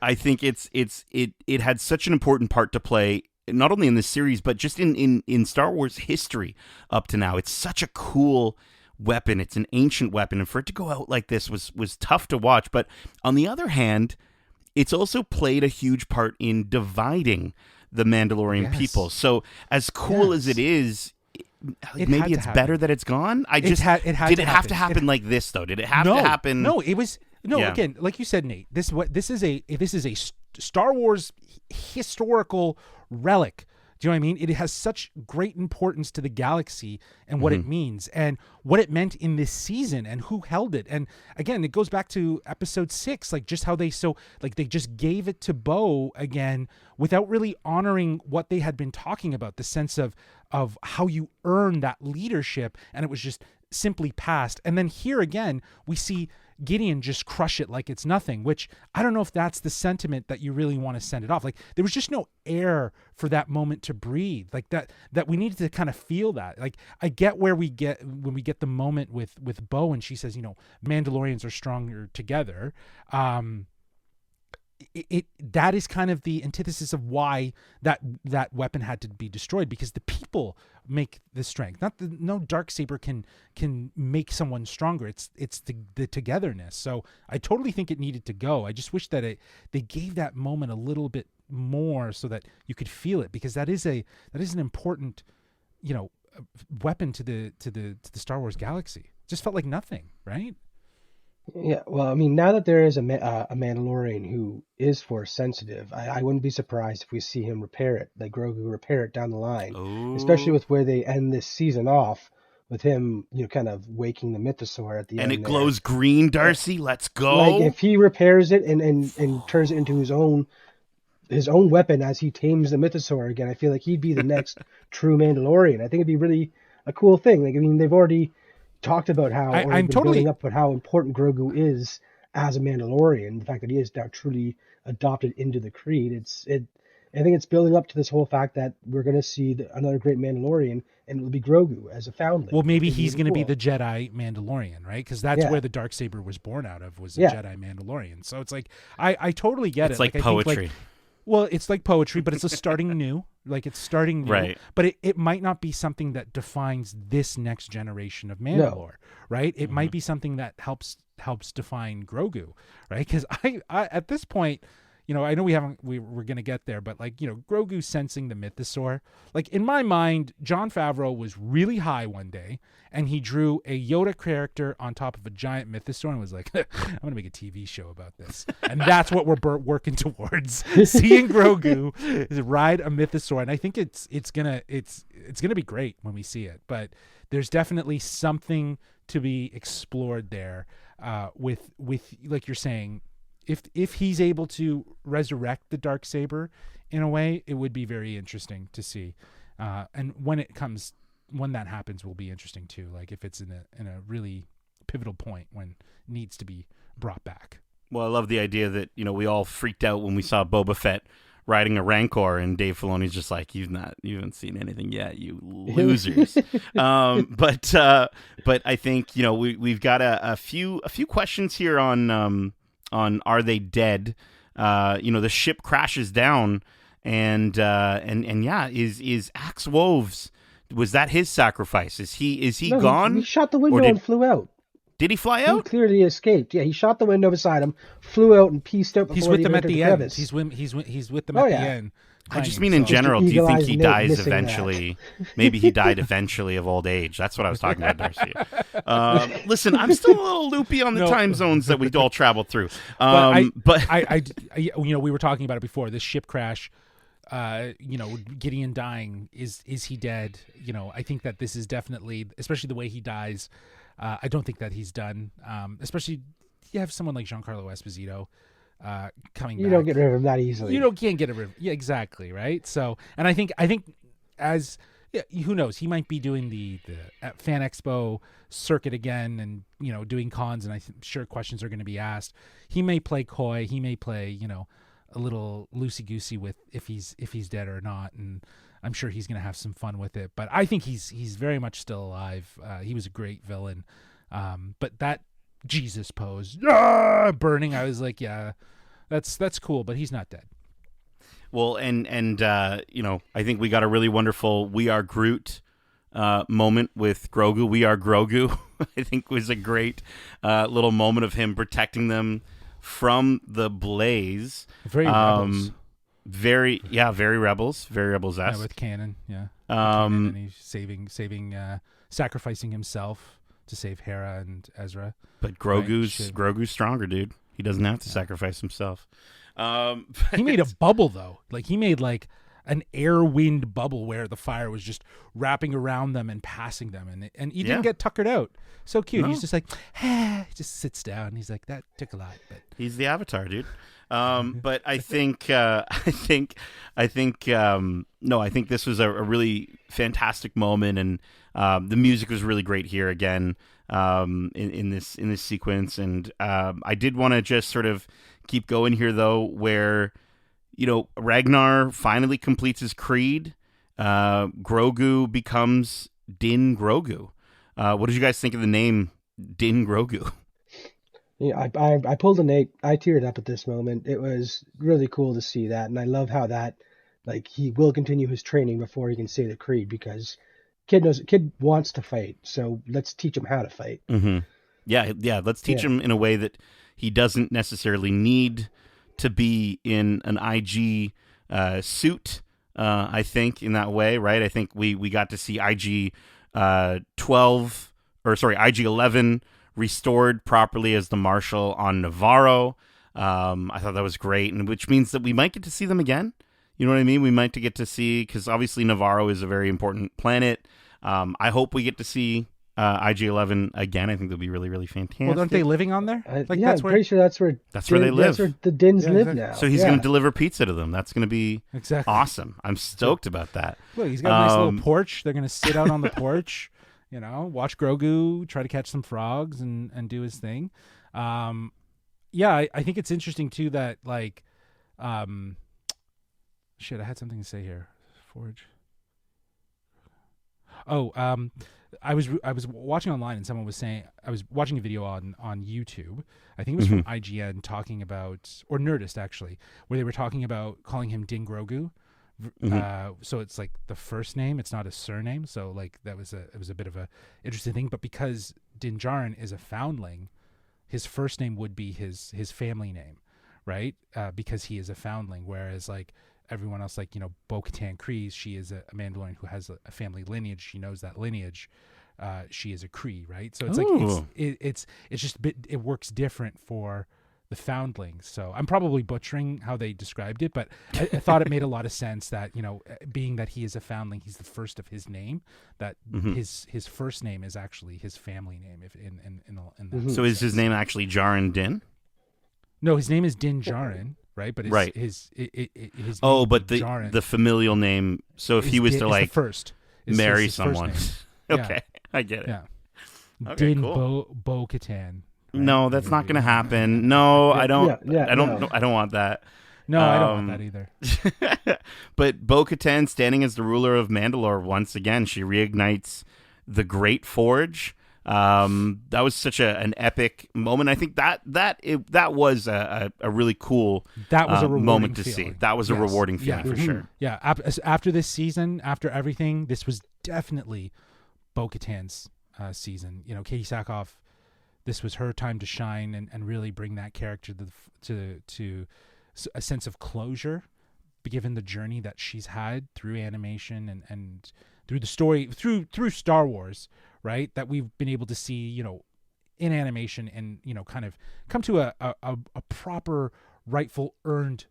I think it had such an important part to play, not only in this series but just in Star Wars history up to now. It's such a cool weapon. It's an ancient weapon, and for it to go out like this was tough to watch. But on the other hand, it's also played a huge part in dividing the Mandalorian people. So as cool as it is, maybe it's better that it's gone. Did it have to happen like this though? Did it have to happen? No, it was again, like you said, Nate. This is a Star Wars historical relic. Do you know what I mean? It has such great importance to the galaxy and what it means and what it meant in this season and who held it. And again, it goes back to episode 6, like just how they just gave it to Bo again without really honoring what they had been talking about, the sense of how you earn that leadership. And it was just simply passed. And then here again, we see Gideon just crush it like it's nothing, which I don't know if that's the sentiment that you really want to send it off. Like there was just no air for that moment to breathe, like that we needed to kind of feel that. Like I get when we get the moment with Bo and she says, Mandalorians are stronger together. That is kind of the antithesis of why that weapon had to be destroyed, because the people make the strength. No Darksaber can make someone stronger. It's the togetherness. So I totally think it needed to go. I just wish that they gave that moment a little bit more so that you could feel it, because that is an important weapon to the Star Wars galaxy. It just felt like nothing, right? Yeah, well, I mean, now that there is a Mandalorian who is Force sensitive, I wouldn't be surprised if we see him repair it, like Grogu repair it down the line, especially with where they end this season off with him, kind of waking the mythosaur at the And end. it glows green, Darcy. Let's go. Like if he repairs it and turns it into his own weapon as he tames the mythosaur again, I feel like he'd be the next true Mandalorian. I think it'd be really a cool thing. Like, I mean, they've already talked about I'm totally building up with how important Grogu is as a Mandalorian. The fact that he is now truly adopted into the creed. I think it's building up to this whole fact that we're going to see another great Mandalorian, and it'll be Grogu as a foundling. Well, maybe he's going to be the Jedi Mandalorian, right? Because that's where the Darksaber was born out of, was a Jedi Mandalorian. So it's like, I totally get it's it. Like I poetry. think, well, it's like poetry, but it's a starting new. Like, it's starting new. Right. But it might not be something that defines this next generation of Mandalore, right? It might be something that helps define Grogu, right? Because I at this point, I know we're going to get there, but like, Grogu sensing the mythosaur, like in my mind, Jon Favreau was really high one day and he drew a Yoda character on top of a giant mythosaur and was like, I'm going to make a TV show about this. And that's what we're working towards, seeing Grogu ride a mythosaur. And I think it's going to be great when we see it, but there's definitely something to be explored there, with like you're saying, if he's able to resurrect the Darksaber in a way, it would be very interesting to see. And when that happens will be interesting too. Like if it's in a really pivotal point when it needs to be brought back. Well, I love the idea that, we all freaked out when we saw Boba Fett riding a Rancor, and Dave Filoni's just like, you haven't seen anything yet, you losers. But I think, we've got a few questions here on Are They Dead? The ship crashes down, and is Axe Woves, was that his sacrifice? Is he gone? He shot the window and flew out. Did he fly out? He clearly escaped. Yeah, he shot the window beside him, flew out, and pieced out before he's with he them at entered the the end. crevice. He's with them at the end. I just mean in general, do you think he dies missing eventually? Maybe he died eventually of old age. That's what I was talking about, Darcy. Listen, I'm still a little loopy on the time zones that we all traveled through. But I, we were talking about it before. This ship crash, Gideon dying. Is he dead? I think that this is definitely, especially the way he dies. I don't think that he's done. Especially you have someone like Giancarlo Esposito coming back. You don't get rid of him that easily. Can't get rid of him. Yeah, exactly, right? So, and I think as who knows, he might be doing the Fan Expo circuit again, and doing cons, and I'm sure questions are going to be asked. He may play coy. He may play a little loosey goosey with if he's dead or not, and I'm sure he's going to have some fun with it. But I think he's very much still alive. He was a great villain, but that Jesus pose, burning, I was like, yeah, that's cool, but he's not dead. Well, and I think we got a really wonderful "We Are Groot" moment with Grogu. "We Are Grogu," I think was a great little moment of him protecting them from the blaze. Very rebels. Very rebels-esque. With Kanan, Kanan, and he's saving, sacrificing himself to save Hera and Ezra. But Grogu's stronger, dude. He doesn't have to sacrifice himself. He made a bubble though. Like he made like an air wind bubble where the fire was just wrapping around them and passing them, and he didn't get tuckered out. So cute. No. He's just like, he just sits down. He's like, that took a lot, but he's the Avatar, dude. But I think I think this was a really fantastic moment, and the music was really great here again in this sequence, and I did want to just sort of keep going here though, where Ragnar finally completes his creed. Grogu becomes Din Grogu. What did you guys think of the name Din Grogu? Yeah, I pulled an 8. I teared up at this moment. It was really cool to see that, and I love how that, like, he will continue his training before he can say the creed, because kid wants to fight, so let's teach him how to fight. Mm-hmm. Yeah. Let's teach him in a way that he doesn't necessarily need to be in an IG suit. I think in that way, right? I think we got to see IG 11 restored properly as the Marshal on Navarro. I thought that was great, and which means that we might get to see them again. You know what I mean? We might get to see, because obviously Navarro is a very important planet. I hope we get to see IG-11 again. I think they'll be really, really fantastic. Well, aren't they living on there? Yeah, that's I'm where. pretty sure that's where they live. That's where the Dins Yeah, live exactly. now. So he's going to deliver pizza to them. That's going to be Exactly. awesome. I'm stoked about that. Look, he's got a nice little porch. They're going to sit out on the porch, watch Grogu, try to catch some frogs and do his thing. I think it's interesting too that shit, I had something to say here. Forge. I was watching online and someone was saying, I was watching a video on YouTube. I think it was from IGN talking about, or Nerdist actually, where they were talking about calling him Din Grogu. So it's like the first name, it's not a surname. So like it was a bit of a interesting thing. But because Din Djarin is a foundling, his first name would be his family name, right? Because he is a foundling, whereas like everyone else, like Bo-Katan Kryze, she is a Mandalorian who has a family lineage. She knows that lineage. She is a Kree, right? So it's like it's just a bit. It works different for the foundlings. So I'm probably butchering how they described it, but I thought it made a lot of sense that being that he is a foundling, he's the first of his name. That his first name is actually his family name. If in that So is his name actually Djarin Din? No, his name is Din Djarin. Right, but his oh, but Djarin the familial name. So if he was to like marry someone, okay, I get it. Yeah, okay, Din cool. Bo-Katan. Right? No, that's not going to happen. No, I don't. Yeah, I don't want that. No, I don't want that either. But Bo-Katan, standing as the ruler of Mandalore once again, she reignites the Great Forge. That was such an epic moment. I think that was a really cool moment to see. That was a rewarding feeling for sure. Yeah, after this season, after everything, this was definitely Bo-Katan's season. Katie Sackhoff, this was her time to shine and really bring that character to a sense of closure, given the journey that she's had through animation and through the story, through Star Wars, right? That we've been able to see, in animation and, kind of come to a proper, rightful, earned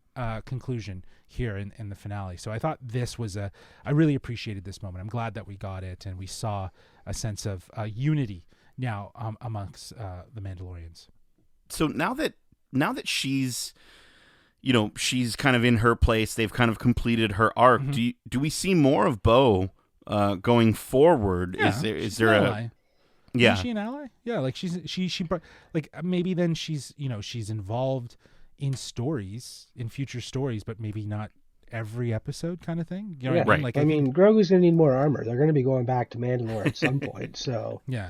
conclusion here in the finale. So I thought this was I really appreciated this moment. I'm glad that we got it and we saw a sense of unity now amongst the Mandalorians. So now that she's, she's kind of in her place, they've kind of completed her arc. Do we see more of Bo going forward? Yeah, is there a ally. Yeah. Isn't she an ally? Yeah, like she like maybe then she's she's involved in future stories, but maybe not every episode kind of thing. You know what I mean? Like I mean, Grogu's gonna need more armor. They're gonna be going back to Mandalore at some point, so yeah,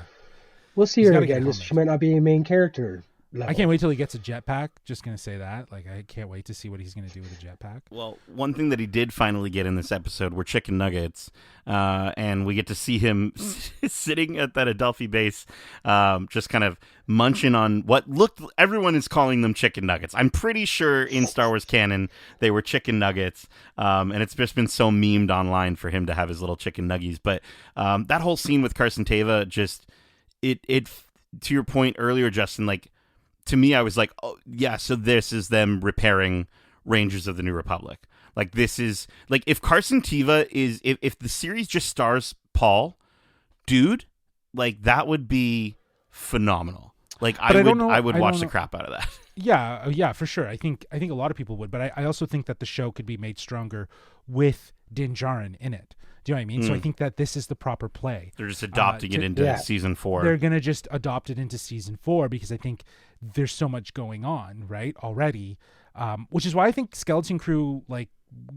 we'll see her again. She might not be a main character level. I can't wait till he gets a jetpack. Just gonna say that. Like I can't wait to see what he's gonna do with a jetpack. Well, one thing that he did finally get in this episode were chicken nuggets, and we get to see him sitting at that Adelphi base, just kind of munching on what everyone is calling them chicken nuggets. I'm pretty sure in Star Wars canon they were chicken nuggets, and it's just been so memed online for him to have his little chicken nuggies. But that whole scene with Carson Teva, just it to your point earlier, Justin, like. To me, I was like, oh, yeah, so this is them repairing Rangers of the New Republic. Like, this is... Like, if Carson Teva is... If the series just stars Paul, dude, like, that would be phenomenal. Like, I would watch the crap out of that. Yeah, for sure. I think a lot of people would, but I also think that the show could be made stronger with Din Djarin in it. Do you know what I mean? So I think that this is the proper play. They're just adopting it into season 4. They're going to just adopt it into season 4 because I think there's so much going on, right, already, which is why I think Skeleton Crew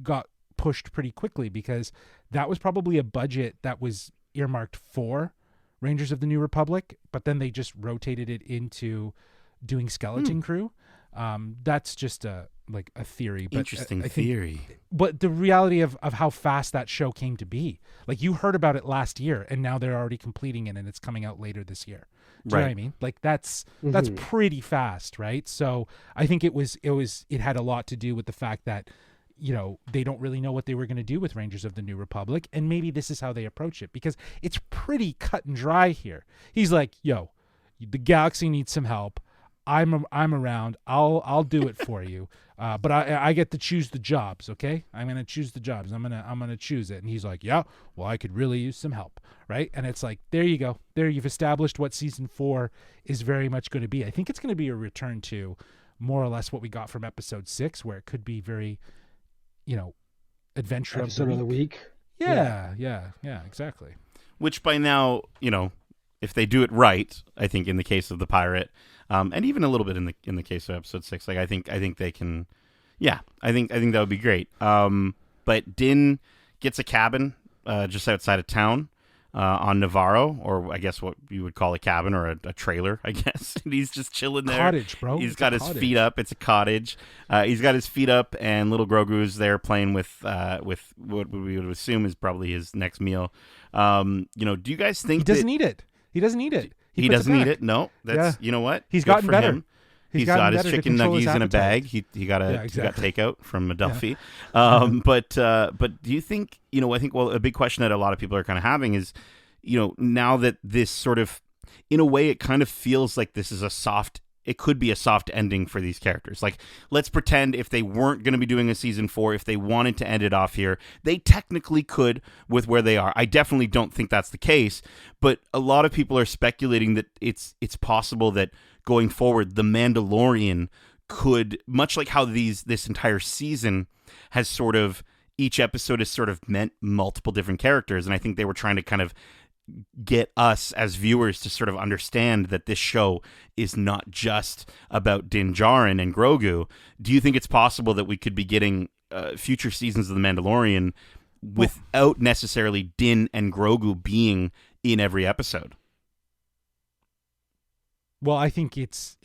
got pushed pretty quickly, because that was probably a budget that was earmarked for Rangers of the New Republic, but then they just rotated it into doing Skeleton Crew. That's just a theory. But interesting theory. But the reality of how fast that show came to be, like you heard about it last year, and now they're already completing it, and it's coming out later this year. Do you know what I mean? Like that's pretty fast, right? So I think it had a lot to do with the fact that they don't really know what they were going to do with Rangers of the New Republic, and maybe this is how they approach it, because it's pretty cut and dry here. He's like, yo, the galaxy needs some help. I'm around. I'll do it for you. But I get to choose the jobs. Okay, I'm gonna choose the jobs. I'm gonna choose it. And he's like, yeah, well, I could really use some help, right? And it's like, there you go. There, you've established what season 4 is very much going to be. I think it's going to be a return to more or less what we got from episode 6, where it could be very, adventure Episode of the week. Yeah, exactly. Which by now, if they do it right, I think in the case of the pirate, and even a little bit in the case of episode 6, like I think they can, I think that would be great. But Din gets a cabin just outside of town on Navarro, or I guess what you would call a cabin or a trailer, I guess. And he's just chilling there. Cottage, bro. He's got his feet up. It's a cottage. He's got his feet up, and little Grogu's there playing with what we would assume is probably his next meal. Do you guys think he doesn't eat it? He doesn't eat it. He doesn't eat it. No, that's You know what? He's Good gotten for better. Him. He's got his chicken nuggies in a bag. He got takeout from Adelphi. But do you think I think a big question that a lot of people are kind of having is now that this sort of, in a way, it kind of feels like this is it could be a soft ending for these characters. Like, let's pretend if they weren't going to be doing a season 4, if they wanted to end it off here, they technically could with where they are. I definitely don't think that's the case, but a lot of people are speculating that it's possible that going forward, the Mandalorian could, much like how this entire season has sort of, each episode has sort of meant multiple different characters, and I think they were trying to kind of get us as viewers to sort of understand that this show is not just about Din Djarin and Grogu. Do you think it's possible that we could be getting future seasons of The Mandalorian without necessarily Din and Grogu being in every episode? Well, I think it's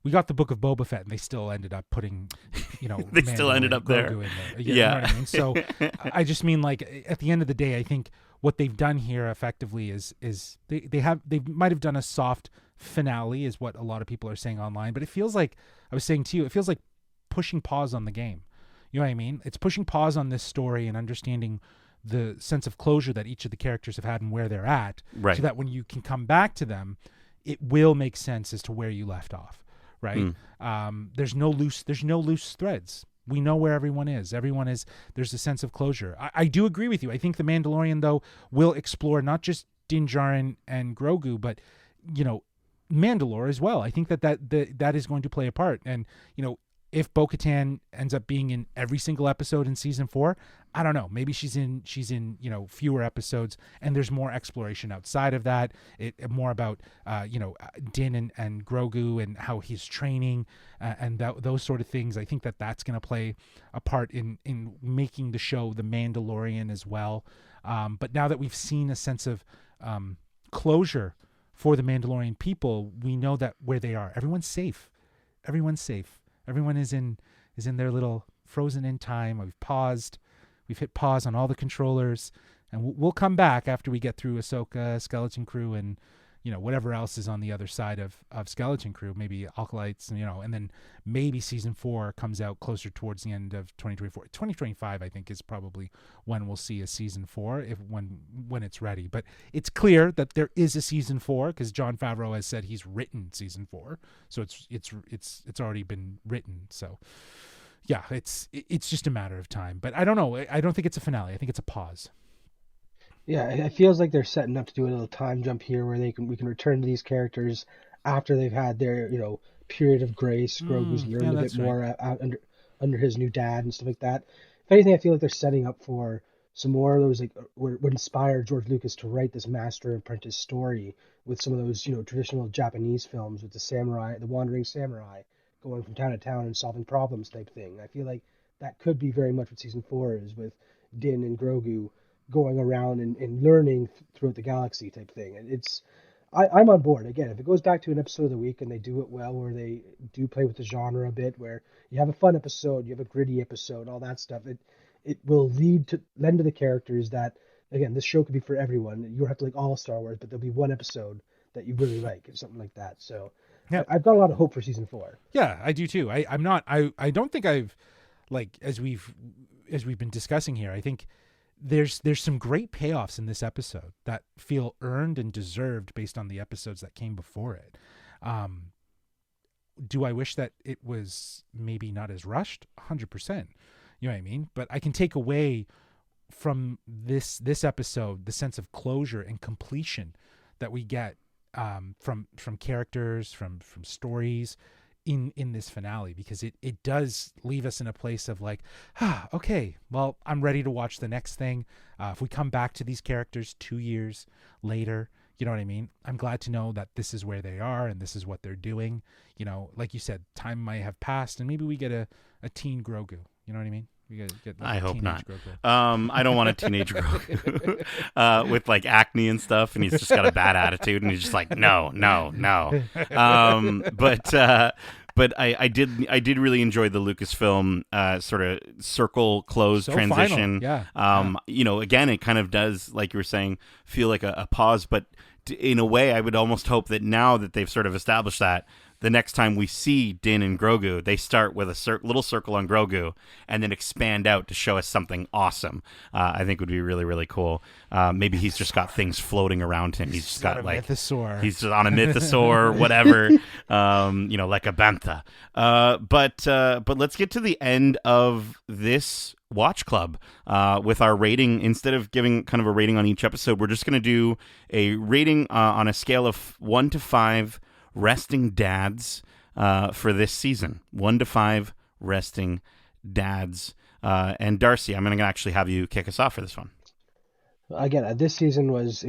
we got the Book of Boba Fett, and they still ended up putting, they still ended up there. In there. You know what I mean? So I just mean, like, at the end of the day, I think what they've done here effectively is they might have done a soft finale, is what a lot of people are saying online, but it feels like, I was saying to you, it feels like pushing pause on the game. You know what I mean? It's pushing pause on this story and understanding the sense of closure that each of the characters have had and where they're at, right, so that when you can come back to them, it will make sense as to where you left off. Right. There's no loose threads. We know where everyone is. There's a sense of closure. I do agree with you. I think The Mandalorian, though, will explore not just Din Djarin and Grogu, but, Mandalore as well. I think that is going to play a part. And, if Bo-Katan ends up being in every single episode in season 4, I don't know. Maybe she's in fewer episodes, and there's more exploration outside of that. More about Din and Grogu and how he's training and those sort of things. I think that's going to play a part in making the show The Mandalorian as well. But now that we've seen a sense of closure for the Mandalorian people, we know that where they are, everyone's safe. Everyone is in their little frozen in time. We've hit pause on all the controllers, and we'll come back after we get through Ahsoka, Skeleton Crew, and whatever else is on the other side of Skeleton Crew, maybe Acolytes, and then maybe season 4 comes out closer towards the end of 2024. 2025, I think, is probably when we'll see a season 4, when it's ready. But it's clear that there is a season 4, because Jon Favreau has said he's written season 4, so it's already been written. So yeah, it's just a matter of time. But I don't know. I don't think it's a finale. I think it's a pause. Yeah, it feels like they're setting up to do a little time jump here where we can return to these characters after they've had their period of grace. Grogu's learned a bit more under his new dad and stuff like that. If anything, I feel like they're setting up for some more of those, like, would inspire George Lucas to write this master apprentice story with some of those traditional Japanese films with the wandering samurai going from town to town and solving problems type thing. I feel like that could be very much what season 4 is, with Din and Grogu going around and learning throughout the galaxy type thing. And I'm on board. Again, if it goes back to an episode of the week and they do it well, where they do play with the genre a bit, where you have a fun episode, you have a gritty episode, all that stuff, it will lend to the characters that, again, this show could be for everyone. You don't have to like all Star Wars, but there'll be one episode that you really like, or something like that. So yeah, I've got a lot of hope for season 4. Yeah, I do too. I don't think I've, like, as we've been discussing here, I think there's some great payoffs in this episode that feel earned and deserved based on the episodes that came before it. Do I wish that it was maybe not as rushed? 100%. You know what I mean? But I can take away from this episode the sense of closure and completion that we get from characters, from stories in this finale, because it does leave us in a place of like, okay, well, I'm ready to watch the next thing. If we come back to these characters 2 years later, you know what I mean? I'm glad to know that this is where they are and this is what they're doing. You know, like you said, time might have passed and maybe we get a teen Grogu. You know what I mean? We get like I hope not. Grogu. I don't want a teenage Grogu with like acne and stuff, and he's just got a bad attitude, and he's just like, no. But I did really enjoy the Lucasfilm sort of circle close So transition. final, yeah. You know, again, it kind of does, like you were saying, feel like a pause, but in a way, I would almost hope that now that they've sort of established that, the next time we see Din and Grogu, they start with a little circle on Grogu and then expand out to show us something awesome. I think would be really, really cool. Maybe he's just got things floating around him. He's just got like MYTHOSAUR. He's just on a mythosaur, whatever. You know, like a bantha. But let's get to the end of this watch club with our rating. Instead of giving kind of a rating on each episode, we're just going to do a rating on a scale of 1 to 5 resting dads for this season. 1 to 5 resting dads. And Darcy, I'm going to actually have you kick us off for this one. Again, this season was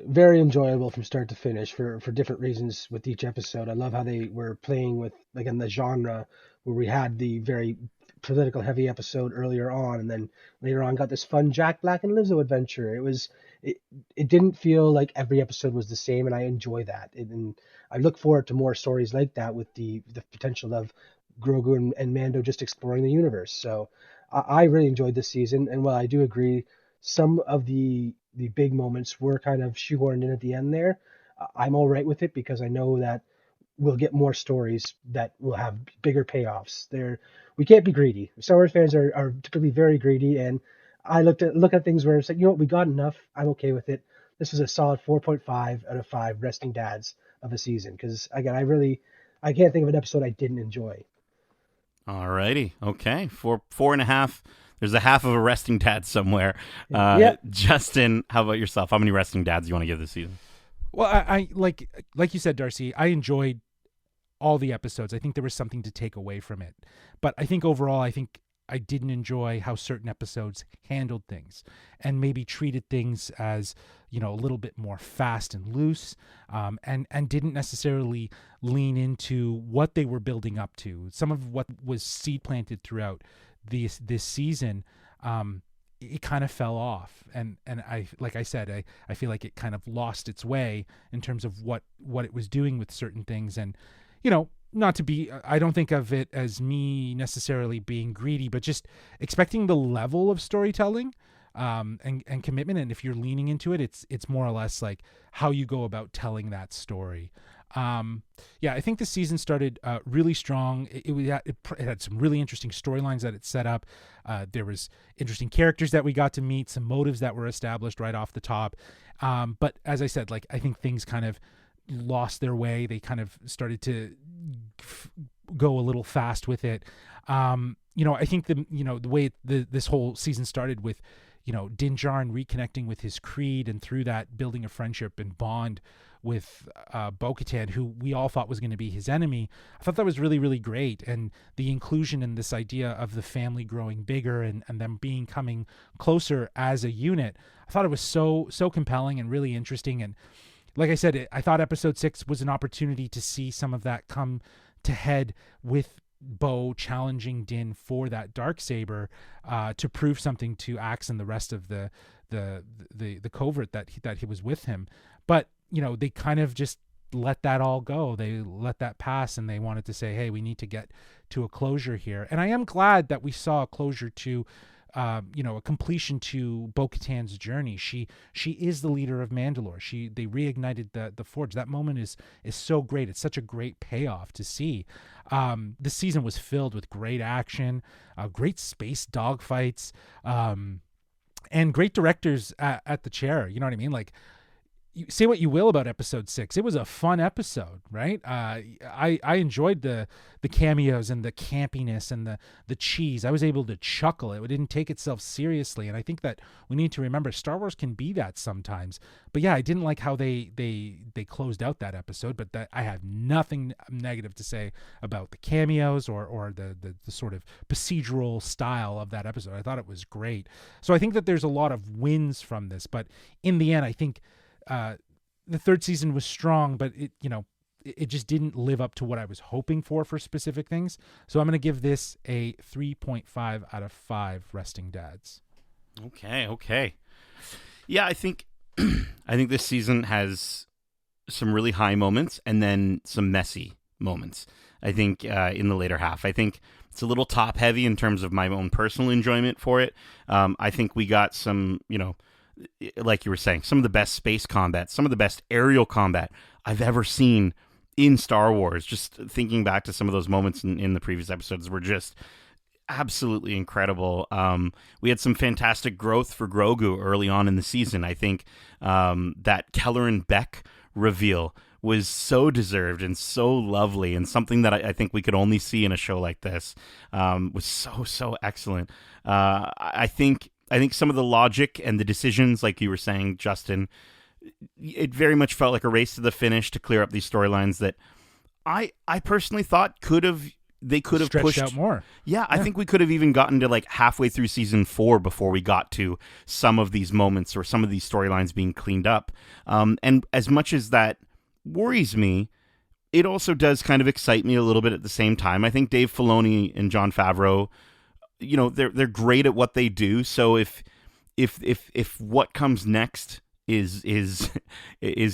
very enjoyable from start to finish for different reasons with each episode. I love how they were playing with, like, in the genre where we had the very political heavy episode earlier on, and then later on got this fun Jack Black and Lizzo adventure. It didn't feel like every episode was the same, and I enjoy that. And I look forward to more stories like that with the potential of Grogu and Mando just exploring the universe. So I really enjoyed this season, and while I do agree some of the big moments were kind of shoehorned in at the end there, I'm all right with it because I know that we'll get more stories that will have bigger payoffs. We can't be greedy. Star Wars fans are typically very greedy, and I look at things where it's like, you know what, we got enough. I'm okay with it. This was a solid 4.5 out of 5 resting dads of a season, because again, I can't think of an episode I didn't enjoy. All righty. Okay. 4.5. There's a half of a resting dad somewhere. Yeah. Justin, how about yourself? How many resting dads do you want to give this season? Well, I like you said, Darcy, I enjoyed all the episodes. I think there was something to take away from it. But I think overall, I didn't enjoy how certain episodes handled things and maybe treated things as, you know, a little bit more fast and loose, and didn't necessarily lean into what they were building up to. Some of what was seed planted throughout this season, it kind of fell off, and I, like I said, I feel like it kind of lost its way in terms of what it was doing with certain things. And, you know, not to be, I don't think of it as me necessarily being greedy, but just expecting the level of storytelling and commitment. And if you're leaning into it, it's more or less like how you go about telling that story. Yeah, I think the season started really strong. It had some really interesting storylines that it set up. There was interesting characters that we got to meet, some motives that were established right off the top. But as I said, like, I think things kind of lost their way. They kind of started to go a little fast with it. You know, I think the way this whole season started with, you know, Din Djarin reconnecting with his creed, and through that building a friendship and bond with Bo-Katan, who we all thought was going to be his enemy. I thought that was really, really great. And the inclusion in this idea of the family growing bigger and them coming closer as a unit, I thought it was so compelling and really interesting. And like I said, I thought episode 6 was an opportunity to see some of that come to head with Bo challenging Din for that Darksaber to prove something to Axe and the rest of the covert that he was with him. But, you know, they kind of just let that all go. They let that pass, and they wanted to say, hey, we need to get to a closure here. And I am glad that we saw a closure to, you know, a completion to Bo-Katan's journey. She is the leader of Mandalore. They reignited the Forge. That moment is so great. It's such a great payoff to see. This season was filled with great action, great space dogfights, and great directors at the chair. You know what I mean? Like, say what you will about episode 6. It was a fun episode, right? I enjoyed the cameos and the campiness and the cheese. I was able to chuckle. It didn't take itself seriously, and I think that we need to remember Star Wars can be that sometimes. But yeah, I didn't like how they closed out that episode, but that I have nothing negative to say about the cameos or the sort of procedural style of that episode. I thought it was great. So I think that there's a lot of wins from this, but in the end, I think the third season was strong, but it just didn't live up to what I was hoping for specific things. So I'm going to give this a 3.5 out of 5 resting dads. Okay. Yeah, I think this season has some really high moments and then some messy moments. I think in the later half, I think it's a little top heavy in terms of my own personal enjoyment for it. I think we got some, like you were saying, some of the best space combat, some of the best aerial combat I've ever seen in Star Wars. Just thinking back to some of those moments in the previous episodes were just absolutely incredible. We had some fantastic growth for Grogu early on in the season. I think that Kelleran Beck reveal was so deserved and so lovely, and something that I think we could only see in a show like this. Was so excellent. I think some of the logic and the decisions, like you were saying, Justin, it very much felt like a race to the finish to clear up these storylines that I personally thought they could have stretched pushed out more. Yeah, I think we could have even gotten to like halfway through season 4 before we got to some of these moments or some of these storylines being cleaned up. And as much as that worries me, it also does kind of excite me a little bit at the same time. I think Dave Filoni and Jon Favreau, they're great at what they do. So if what comes next is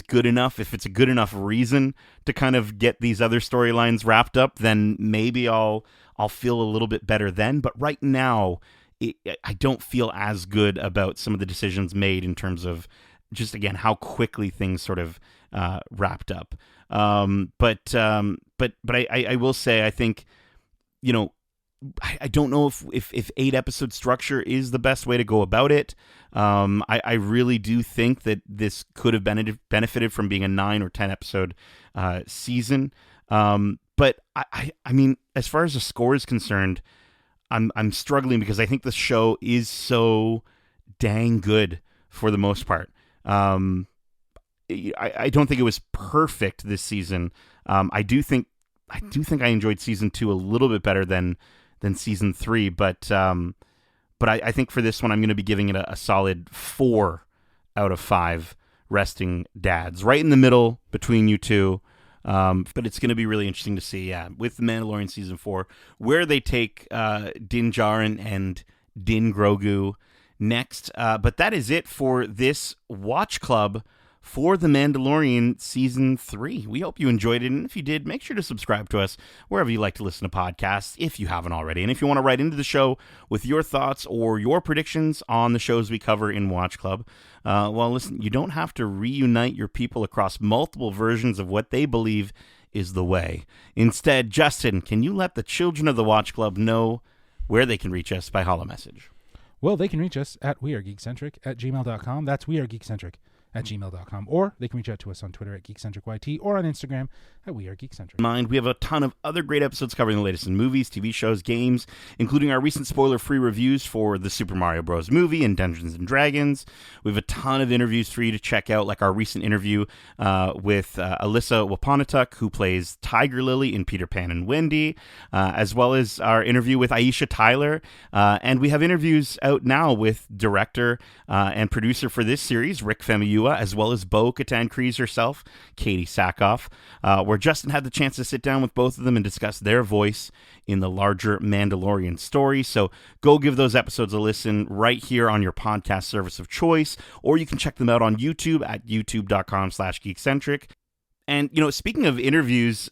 good enough, if it's a good enough reason to kind of get these other storylines wrapped up, then maybe I'll feel a little bit better then. But right now, I don't feel as good about some of the decisions made in terms of just, again, how quickly things sort of wrapped up. But I will say, I think, I don't know if 8-episode structure is the best way to go about it. I really do think that this could have benefited from being a 9 or 10 episode season. But I mean, as far as the score is concerned, I'm struggling because I think the show is so dang good for the most part. I don't think it was perfect this season. I do think I enjoyed season 2 a little bit better than season 3, but I think for this one I'm going to be giving it a solid 4 out of 5 resting dads, right in the middle between you two. But it's going to be really interesting to see, with The Mandalorian season 4, where they take Din Djarin and Din Grogu next. But that is it for this Watch Club for The Mandalorian Season 3. We hope you enjoyed it, and if you did, make sure to subscribe to us wherever you like to listen to podcasts, if you haven't already. And if you want to write into the show with your thoughts or your predictions on the shows we cover in Watch Club, well, listen, you don't have to reunite your people across multiple versions of what they believe is the way. Instead, Justin, can you let the children of the Watch Club know where they can reach us by holo message? Well, they can reach us at wearegeekcentric@gmail.com. That's wearegeekcentric@gmail.com, or they can reach out to us on Twitter @GeekcentricYT or on Instagram @WeAreGeekcentric. We have a ton of other great episodes covering the latest in movies, TV shows, games, including our recent spoiler-free reviews for the Super Mario Bros. Movie and Dungeons and Dragons. We have a ton of interviews for you to check out, like our recent interview with Alyssa Waponatuk, who plays Tiger Lily in Peter Pan and Wendy, as well as our interview with Aisha Tyler. And we have interviews out now with director and producer for this series, Rick Famuyiwa, as well as Bo-Katan Kryze herself, Katie Sackhoff, where Justin had the chance to sit down with both of them and discuss their voice in the larger Mandalorian story. So go give those episodes a listen right here on your podcast service of choice, or you can check them out on YouTube at youtube.com/geekcentric. And, speaking of interviews,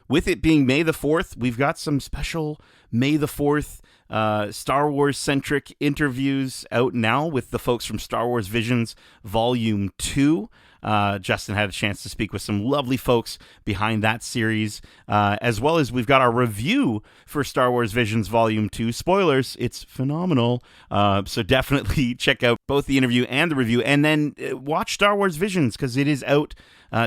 with it being May the 4th, we've got some special May the 4th Star Wars-centric interviews out now with the folks from Star Wars Visions Volume 2. Justin had a chance to speak with some lovely folks behind that series, as well as we've got our review for Star Wars Visions Volume 2. Spoilers, it's phenomenal. So definitely check out both the interview and the review, and then watch Star Wars Visions, because it is out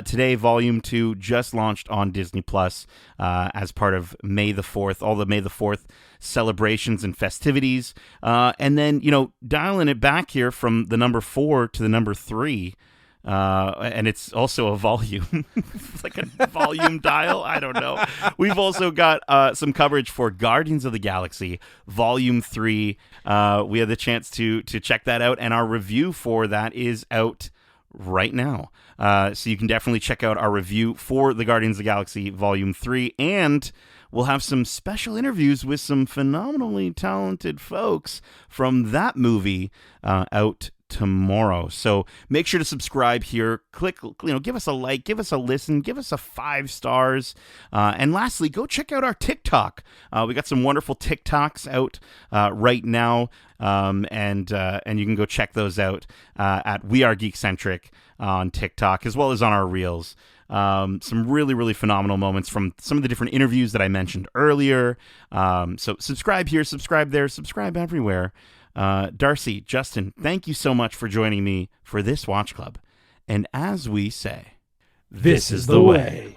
today. Volume 2 just launched on Disney Plus as part of May the 4th, all the May the 4th celebrations and festivities. And then, dialing it back here from the number 4 to the number 3. And it's also a volume, like a volume dial. I don't know. We've also got some coverage for Guardians of the Galaxy Volume 3. We had the chance to check that out, and our review for that is out right now. So you can definitely check out our review for the Guardians of the Galaxy Volume 3, and we'll have some special interviews with some phenomenally talented folks from that movie out tomorrow. So make sure to subscribe here. Click, give us a like, give us a listen, give us a 5 stars. And lastly, go check out our TikTok. We got some wonderful TikToks out right now. And you can go check those out at We Are Geekcentric on TikTok, as well as on our Reels. Some really, really phenomenal moments from some of the different interviews that I mentioned earlier. So subscribe here, subscribe there, subscribe everywhere. Darcy, Justin, thank you so much for joining me for this Watch Club. And as we say, this is the way.